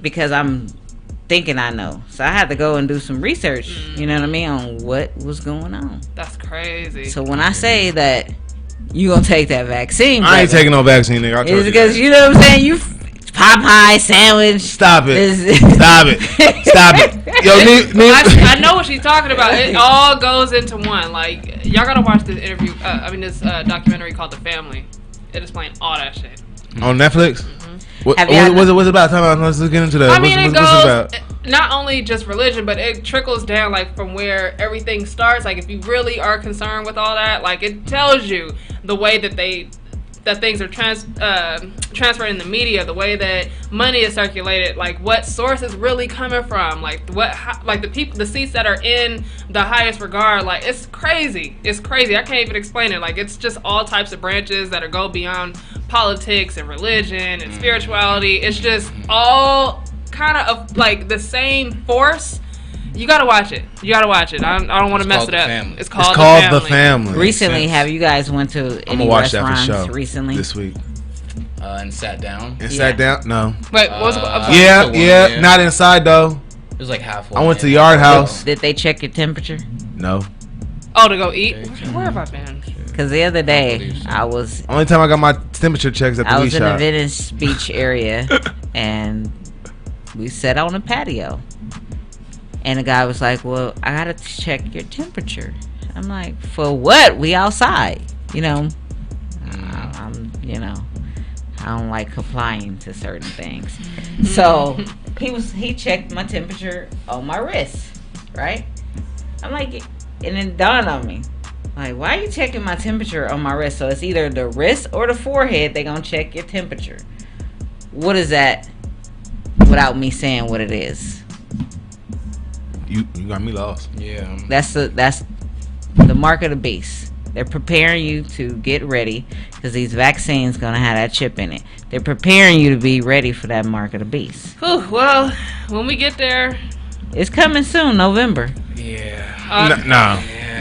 E: Because I'm thinking I know. So I had to go and do some research, you know what I mean, on what was going on.
C: That's crazy.
E: So when I say that you gonna take that vaccine,
B: I ain't
E: brother,
B: taking no vaccine, nigga. I told
E: it's
B: you
E: because
B: that.
E: you know what I'm saying, you Popeye sandwich.
B: Stop it.
E: is-
B: Stop it. Stop it. Yo,
C: I know what she's talking about. It all goes into one. Like y'all gotta watch this interview. This documentary called The Family. It explains all that shit.
B: On Netflix. What,
E: Have y'all
B: what's it about? Time out. Let's get into that.
C: I mean,
B: what's
C: it
B: it
C: goes
B: about?
C: not only just religion, but it trickles down like from where everything starts. Like if you really are concerned with all that, like it tells you the way that things are transferred in the media, the way that money is circulated, like what source is really coming from, like the seats that are in the highest regard. Like it's crazy. It's crazy. I can't even explain it. Like it's just all types of branches that go beyond politics and religion and spirituality. It's just all kind of like the same force. You gotta watch it. I don't want to mess it up. It's called The Family.
E: Recently, have you guys went to any
B: watch that for
E: restaurants
B: sure
E: recently?
B: this week.
D: And sat down.
B: Sat down? No.
C: Wait, what was
B: Yeah. Not inside though.
D: It was like halfway.
B: I went to Yard House.
E: Did they check your temperature?
B: No.
C: Oh, to go eat? Where have I been?
E: Because the other day, I was
B: Only time I got my temperature checks at the
E: I
B: weed
E: was in the
B: shop.
E: Venice Beach area, and we sat on the patio. And the guy was like, well, I got to check your temperature. I'm like, for what? We outside. I don't like complying to certain things. So he checked my temperature on my wrist, right? I'm like, and it dawned on me, like, why are you checking my temperature on my wrist? So it's either the wrist or the forehead. They gonna check your temperature. What is that? Without me saying what it is.
B: You got me lost.
D: Yeah.
E: That's the mark of the beast. They're preparing you to get ready because these vaccines gonna have that chip in it. They're preparing you to be ready for that mark of the beast.
C: Whew, well, when we get there,
E: it's coming soon, November.
D: Yeah.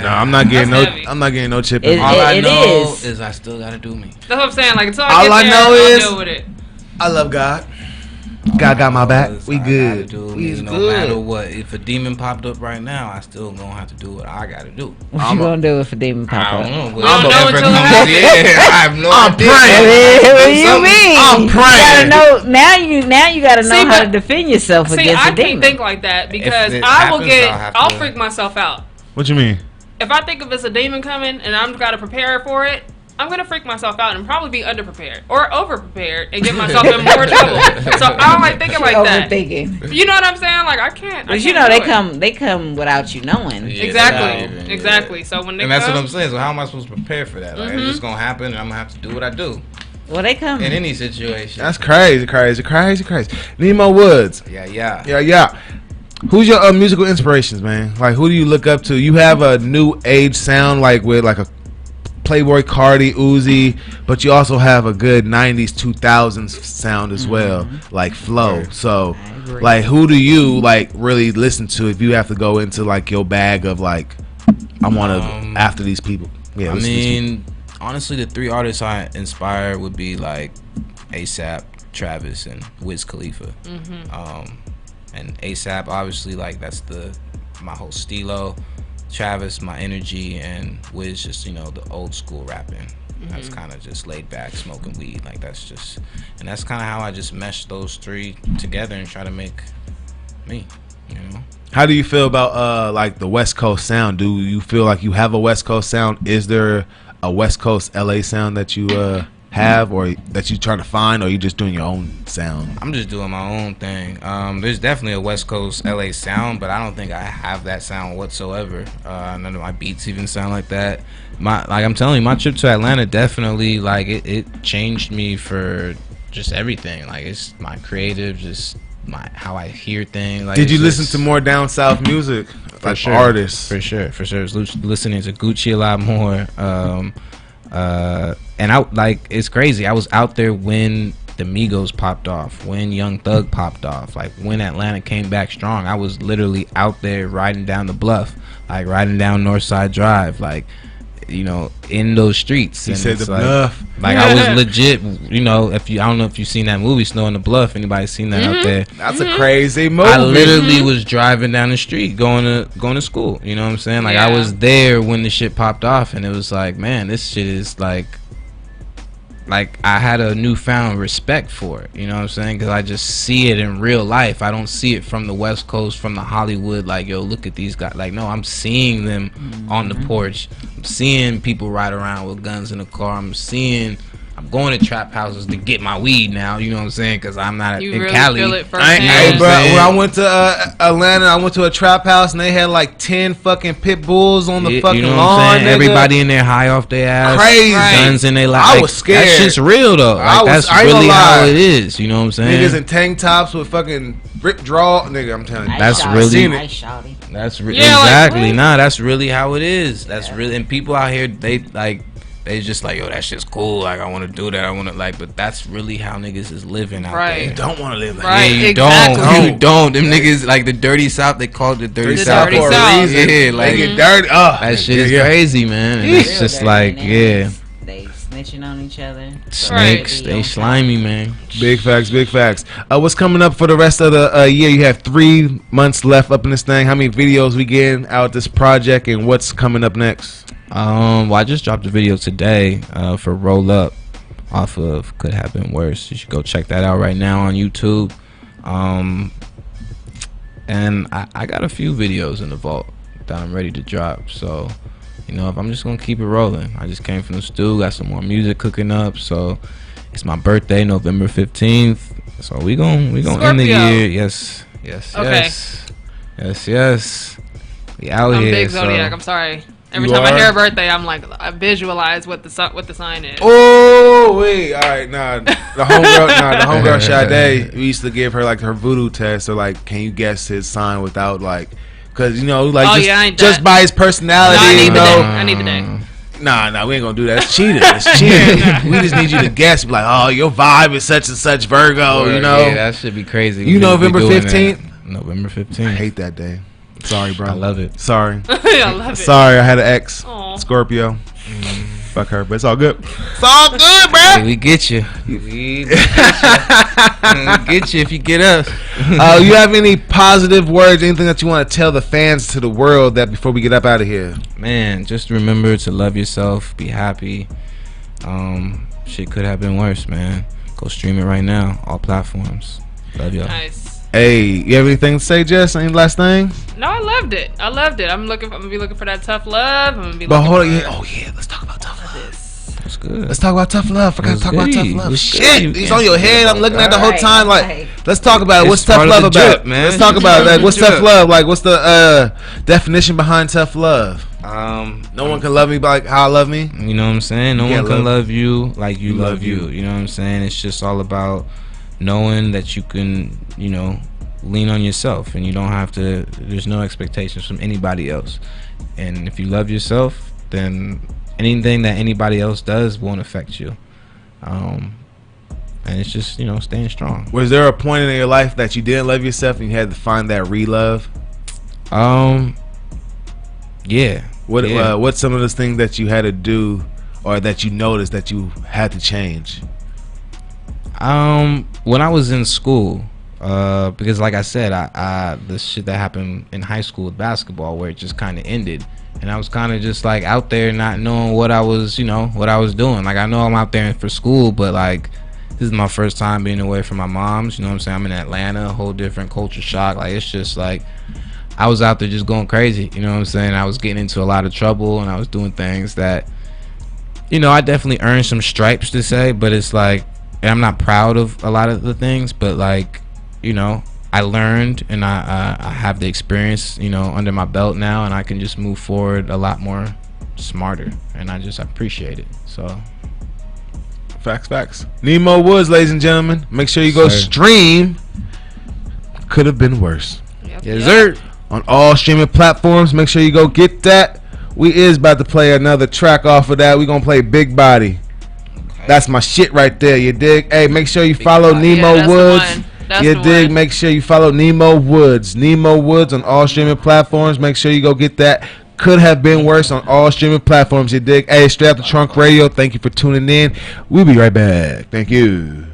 B: No, I'm not getting no.
C: heavy.
B: I'm not getting no chip in.
D: All I
E: It
D: know
E: is.
D: is I still gotta do me.
C: that's what I'm saying. Like until
B: All I
C: I get
B: know
C: there,
B: is-
C: I'll deal with it.
B: I love God. God got my back. We good.
D: We no matter what. If a demon popped up right now, I still gonna have to do what I gotta do.
E: What you gonna do if a demon pop
D: I
E: up?
D: don't know.
C: We don't know
D: Whatever
C: until it
D: comes
C: happens.
D: in. I have no
B: I'm
D: idea.
B: praying.
E: What do you mean?
B: I'm praying.
E: You gotta know, now you gotta know
C: See,
E: how
C: but-
E: to defend yourself
C: See,
E: against
C: I
E: a demon.
C: can't think like that because
D: it
C: I will
D: happens,
C: I'll freak myself out.
B: What you mean?
C: If I think if it's a demon coming and I'm gotta prepare for it, I'm gonna freak myself out and probably be underprepared or overprepared and get myself in more trouble. So I don't like thinking like that.
E: Overthinking.
C: You know what I'm saying? Like I can't.
E: But you know they come without you knowing.
D: Yeah,
C: Exactly.
D: yeah.
C: Exactly. So when they
D: And that's
C: come,
D: what I'm saying. So how am I supposed to prepare for that? Like, it's just gonna happen, and I'm gonna have to do what I do
E: Well, they come.
D: in any situation.
B: That's crazy. Nemo Woods. Yeah. Who's your musical inspirations, man? Like, who do you look up to? You have a new age sound, like with like a Playboy Cardi, Uzi, but you also have a good 90s, 2000s sound as well, like flow. So,
E: I agree.
B: like, who do you like really listen to if you have to go into like your bag of like, I want to after these people? Yeah,
D: I
B: listen to these people.
D: mean, honestly, the three artists I inspire would be like ASAP, Travis, and Wiz Khalifa. And ASAP, obviously, like that's my whole stilo. Travis, my energy, and Wiz, just the old school rapping. That's kind of just laid back, smoking weed. Like that's kind of how I just mesh those three together and try to make me.
B: How do you feel about like the West Coast sound? Do you feel like you have a West Coast sound? Is there a West Coast LA sound that you have, or that you trying to find, or you just doing your own sound?
D: I'm just doing my own thing. There's definitely a West Coast LA sound, but I don't think I have that sound whatsoever. None of my beats even sound like that. Like I'm telling you, my trip to Atlanta definitely like it changed me for just everything. Like it's my creative, just how I hear things. Like,
B: Did you listen to more down south music, like artists?
D: For sure. I was listening to Gucci a lot more. And it's crazy. I was out there when the Migos popped off, when Young Thug popped off, like when Atlanta came back strong. I was literally out there riding down the bluff, like riding down Northside Drive, like in those streets.
B: He
D: And
B: said
D: it's
B: the
D: like,
B: bluff.
D: Like I was legit. I don't know if you've seen that movie Snow on the Bluff. Anybody seen that out there?
B: That's a crazy movie.
D: I literally was driving down the street going to school. You know what I'm saying? Like I was there when the shit popped off, and it was like, man, this shit is like I had a newfound respect for it. You know what I'm saying? Because I just see it in real life. I don't see it from the West Coast, from the Hollywood. Like, yo, look at these guys. Like, no, I'm seeing them on the porch. I'm seeing people ride around with guns in the car. I'm seeing I'm going to trap houses to get my weed now. You know what I'm saying? Because I'm not
C: You
D: in
C: really
D: Cali.
C: feel it
B: Hey,
C: firsthand.
B: bro, when I went to Atlanta, I went to a trap house and they had like 10 fucking pit bulls on the fucking
D: you know
B: lawn.
D: what I'm saying?
B: Nigga.
D: Everybody in there high off their ass.
B: Crazy.
D: Guns in their lap.
B: I
D: Like,
B: was scared.
D: That shit's real though. Like,
B: I
D: that's
B: ain't gonna
D: really how
B: lie.
D: it is. You know what I'm saying?
B: Niggas in tank tops with fucking rip draw. Nigga, I'm telling you.
D: That's
E: shawty.
D: really-
E: I shawty.
D: That's
C: Yeah, like,
D: exactly.
C: what?
D: Nah, that's really how it is. That's really, and people out here, they just like, yo, that shit's cool. Like, I want to do that. I want to like, but that's really how niggas is living out
C: Right.
B: You
D: there.
B: don't want to live like
C: Right.
D: Yeah, you
C: exactly.
D: don't. You don't. Them niggas like the dirty South. They call it the dirty
C: The
D: South
C: dirty
D: for a
C: South.
D: reason. Yeah, like
B: They get dirty. Oh,
D: that shit
B: yeah,
D: is
B: yeah.
D: crazy, man. And
E: Real
D: it's just
E: dirty,
D: like,
E: and
D: yeah,
E: they snitching on each other.
D: snakes.
E: Right.
D: They slimy, man.
B: Big facts, big facts. What's coming up for the rest of the year? You have 3 months left up in this thing. How many videos we getting out this project, and what's coming up next?
D: Well, I just dropped a video today for Roll Up off of Could Have Been Worse. You should go check that out right now on YouTube. And I got a few videos in the vault that I'm ready to drop. So, you know, if I'm just gonna keep it rolling. I just came from the stew, got some more music cooking up. So it's my birthday, November 15th. So we gonna end the
C: Scorpio.
D: year. Yes.
C: Okay.
D: Yes. We out
C: I'm
D: here.
C: big
D: so-
C: Zodiac. I'm sorry. Every
B: You
C: time I
B: are?
C: hear a birthday, I'm like, I visualize what the sign is.
B: Oh wait, all right, the homegirl Sade, we used to give her like her voodoo test, or like, can you guess his sign without like, cause you know, like
C: Oh,
B: just,
C: yeah, I ain't
B: just
C: that.
B: by his
C: No,
B: personality,
C: I need
B: you
C: the day.
B: know.
C: I need the day.
B: Nah, we ain't gonna do that. It's cheating. It's cheating. We just need you to guess. Be like, oh, your vibe is such and such Virgo, you know.
D: Yeah, that should be crazy.
B: You know
D: We
B: November
D: doing
B: 15th?
D: that. November 15th.
B: I hate that day. Sorry, bro.
D: I love it.
B: Sorry.
C: I love it.
B: Sorry, I had an ex.
C: Aw.
B: Scorpio. Fuck her, but it's all good. It's all good, bro.
D: Hey, we get you. We get you if you get us.
B: You have any positive words, anything that you want to tell the fans, to the world, that before we get up out of here?
D: Man, just remember to love yourself. Be happy. Shit could have been worse, man. Go stream it right now. All platforms. Love y'all.
C: Nice.
B: Hey, you have anything to say, Jess? Any last thing?
C: No, I loved it. I'm gonna be looking for that tough love. I'm gonna be
B: But
C: looking
B: hold on,
C: for
B: yeah. Oh yeah, let's talk about tough love.
C: this.
D: That's good.
B: Let's talk about tough love. Forgot to
D: What's
B: talk about tough
D: good?
B: love.
D: What's
B: Shit,
D: good?
B: he's on your head. I'm looking at the whole
E: Right,
B: time. Like,
E: right.
B: let's talk about it. What's
D: It's
B: tough
D: part of
B: love
D: the
B: about?
D: drip, man.
B: Let's talk
D: It's
B: about
D: part
B: it.
D: of
B: Like,
D: the
B: what's tough
D: drip.
B: love? Like, what's the definition behind tough love? No one can love me like how I love me.
D: You know what I'm saying? No
B: Yeah,
D: one can
B: love-
D: love you like you
B: love
D: love you.
B: you.
D: You know what I'm saying? It's just all about knowing that you can, you know, lean on yourself, and you don't have to. There's no expectations from anybody else. And if you love yourself, then anything that anybody else does won't affect you. And it's just, you know, staying strong.
B: Was there a point in your life that you didn't love yourself and you had to find that re-love?
D: Yeah.
B: What
D: Yeah.
B: what's some of those things that you had to do, or that you noticed that you had to change?
D: When I was in school, because like I said, I the shit that happened in high school with basketball, where it just kind of ended, and I was kind of just like out there not knowing what I was, you know, what I was doing. Like, I know I'm out there for school, but like, this is my first time being away from my mom's. You know what I'm saying? I'm in Atlanta, a whole different culture shock. Like, it's just like, I was out there just going crazy. You know what I'm saying? I was getting into a lot of trouble, and I was doing things that, you know, I definitely earned some stripes to say, but it's like, and I'm not proud of a lot of the things, but like, you know, I learned, and I have the experience, you know, under my belt now, and I can just move forward a lot more smarter, and I appreciate it. So
B: Facts. Nemo Woods, ladies and gentlemen. Make sure you go
D: Sir.
B: stream Could Have Been Worse
C: Yep,
D: yes,
C: yep.
D: sir.
B: on all streaming platforms. Make sure you go get that. We is about to play another track off of that. We gonna play Big Body. That's my shit right there. You dig? Hey, make sure you follow
D: Body.
B: Nemo
C: Yeah, that's the
B: Woods.
C: one. That's
B: You
C: the
B: dig?
C: one.
B: Make sure you follow Nemo Woods. Nemo Woods on all streaming platforms. Make sure you go get that. Could Have Been Worse on all streaming platforms. You dig? Hey, Straight Out the Trunk Radio. Thank you for tuning in. We'll be right back. Thank you.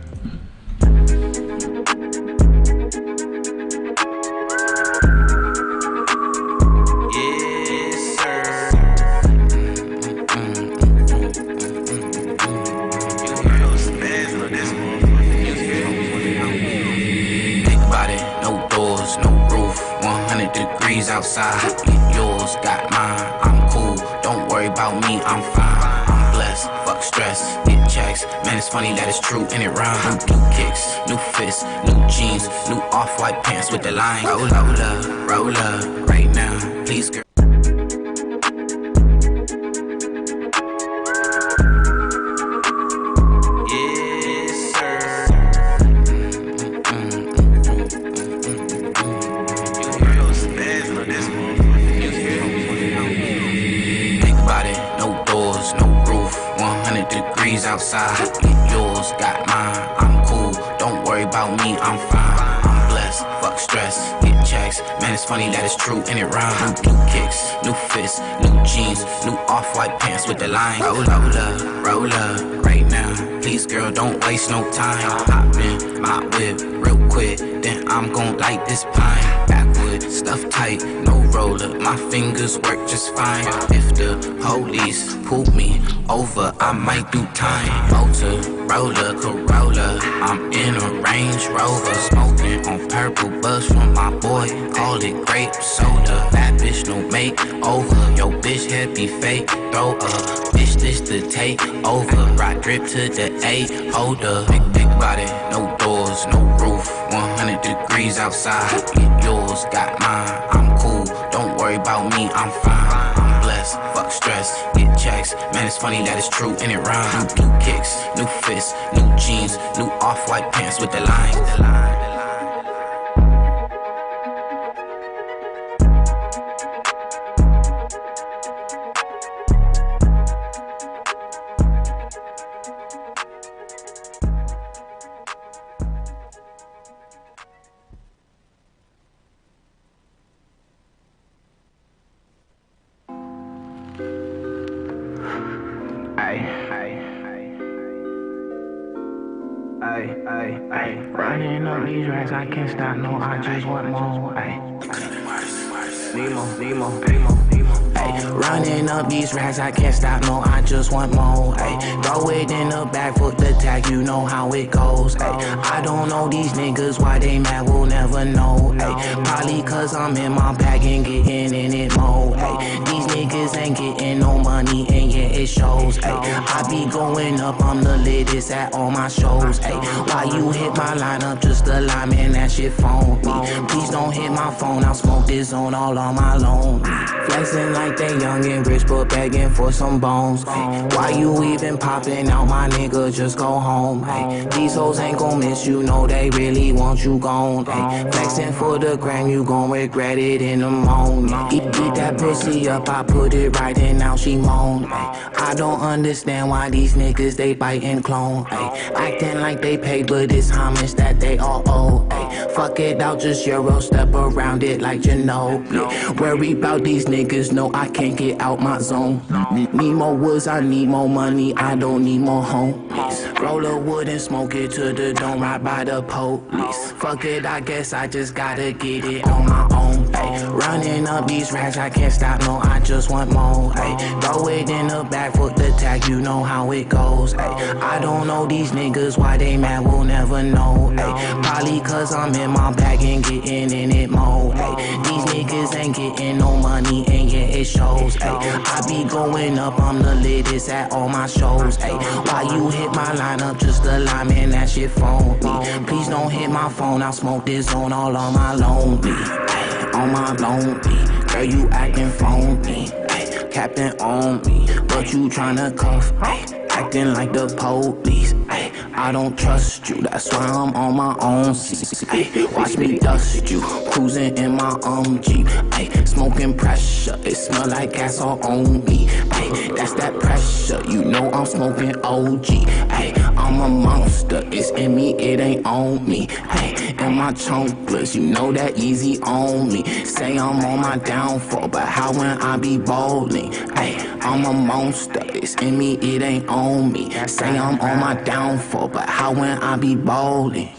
A: Think about it, no doors, no roof, 100 degrees outside. Get yours, got mine, I'm cool. Don't worry about me, I'm fine. I'm blessed, fuck stress, get checks, man, it's funny that it's true and it rhymes. New kicks, new fists, new jeans, new off-white pants with the line. Roll up, right now, please girl. Outside, get yours, got mine. I'm cool, don't worry about me, I'm fine. I'm blessed, fuck stress, get checks. Man, it's funny that it's true and it rhymes. New kicks, new fists, new jeans, new off-white pants with the line. Roll up, right now. Please, girl, don't waste no time. Hop in my whip real quick, then I'm gon' light this pine. Backwood, stuff tight, no roller. My fingers work just fine. If the police pull me over, I might do time. Motorola, Corolla, I'm in a Range Rover, smoking on purple buzz from my boy. Call it grape soda. That bitch no makeover. Yo, bitch head be fake. Throw a bitch this to take over. Ride drip to the A holder. Big body, no doors, no roof. 100 degrees outside. Get yours, got mine. I'm cool, don't worry about me, I'm fine. I'm blessed, fuck stress, get checks. Man, it's funny that it's true and it rhymes. New kicks, new fists, new jeans, new off-white pants with the line.
F: Running up these racks, I can't stop, no, I just want more. Nemo. Running up these racks, I can't stop, no, I just want more. Throw it in the back for the tag, you know how it goes. I don't know these niggas, why they mad, we'll never know. Probably cause I'm in my bag and getting in it mode. These niggas ain't getting no money and yeah, it shows. I be going up, I'm the latest at all my shows. Why you hit my lineup, just a lie, man, that shit phone me. Please don't hit my phone, I'll smoke this on all on my loan. Flexing like they young and rich, but begging for some bones. Why you even popping out, my nigga, just go home. These hoes ain't gon' miss you, know they really want you gone. Flexing for the gram, you gon' regret it in the morning. Eat that pussy up, I put it right in, now she moan. I don't understand why these niggas, they bite and clone. Acting like they pay, but it's homage that they all owe. Fuck it out, just Euro, step around it like Ginobili. Worry about these niggas, no, I can't get out my zone. Need more woods, I need more money, I don't need more homies. Roll a wood and smoke it to the dome, right by the police. Fuck it, I guess I just gotta get it on my own. Running up these racks, I can't stop, no, I just want more. Throw it in the back for the tag, you know how it goes. I don't know these niggas, why they mad, we'll never know. Probably cause I'm in my bag and getting in it mode. These niggas ain't getting no money and yeah, it shows. I be going up, I'm the latest at all my shows. Why you hit my lineup, just a lie, man, that shit phone me. Please don't hit my phone, I'll smoke this on all on my lonely. On my lonely, girl, you acting phony. Captain on me, but you tryna cuff me. Acting like the police. I don't trust you, that's why I'm on my own seat. Watch me dust you, cruising in my Jeep. Smoking pressure, it smell like gas all on me. That's that pressure, you know I'm smoking OG. I'm a monster, it's in me, it ain't on me. And my chunkless, you know that easy on me. Say I'm on my downfall, but how when I be bowling? I'm a monster, it's in me, it ain't on me. Say I'm on my downfall, but how when I be bowling?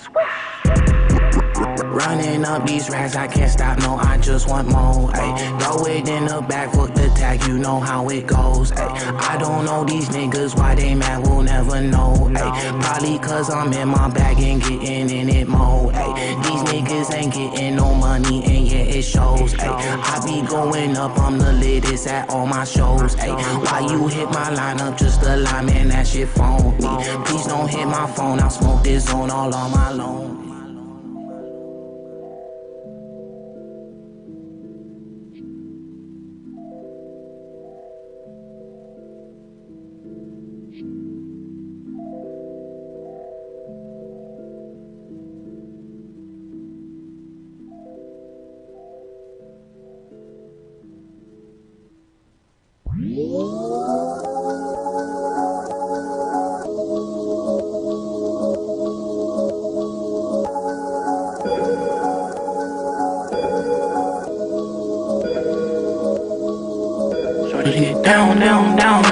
F: Running up these racks, I can't stop, no, I just want more. Ay, throw it in the back, fuck the tag, you know how it goes. Ay, I don't know these niggas, why they mad, we'll never know. Ay, probably cause I'm in my bag and getting in it more. Ay, these niggas ain't getting no money and yeah, it shows. Ay, I be going up, I'm the latest at all my shows. Ay, why you hit my lineup, just a lie, man, that shit phone me. Please don't hit my phone, I'll smoke this zone all on my own. Get down, down, down,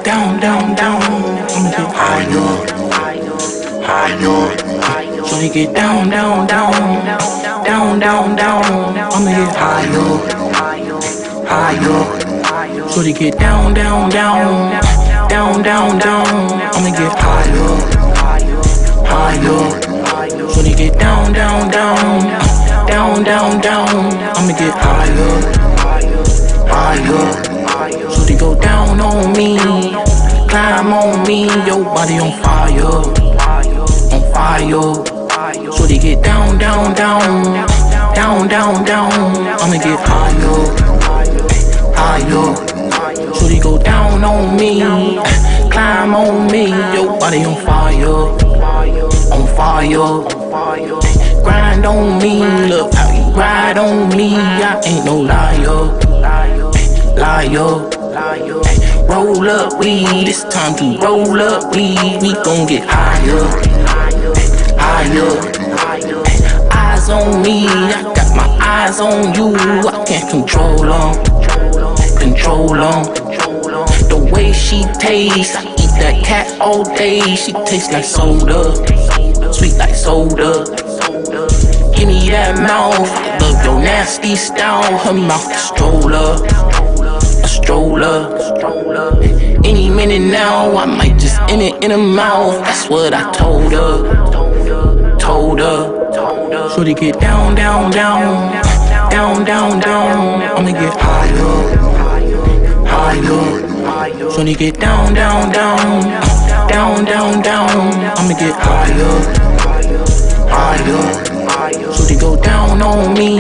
F: down, down, down. I'ma get higher, higher. So they get down, down, down, down, down, down. I'ma get higher, higher. So they get down, down, down, down, down, down. I'ma get higher, higher. So they get down, down, down, down, down, down. I'ma get higher, higher. So they go down on me, climb on me, your body on fire, on fire. So they get down, down, down, down, down, down. I'ma get higher, higher. So they go down on me, climb on me, your body on fire, on fire. Grind on me, look how you ride on me. I ain't no liar. Liar, roll up weed, it's time to roll up weed. We gon' get higher, higher. Eyes on me, I got my eyes on you. I can't control them, control them. The way she tastes, I eat that cat all day. She tastes like soda, sweet like soda. Give me that mouth, I love your nasty style. Her mouth is stroller. Any minute now, I might just end it in her mouth. That's what I told her. So they get down, down, down, down, down, down. I'ma get higher, higher. So they get down, down, down, down, down, down. I'ma get higher, higher. So they go down on me,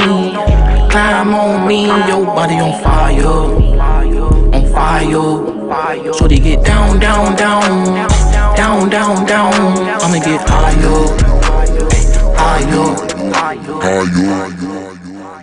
F: climb on me, your body on fire. Fire. So they get down, down, down, down, down, down. I'ma get higher, higher.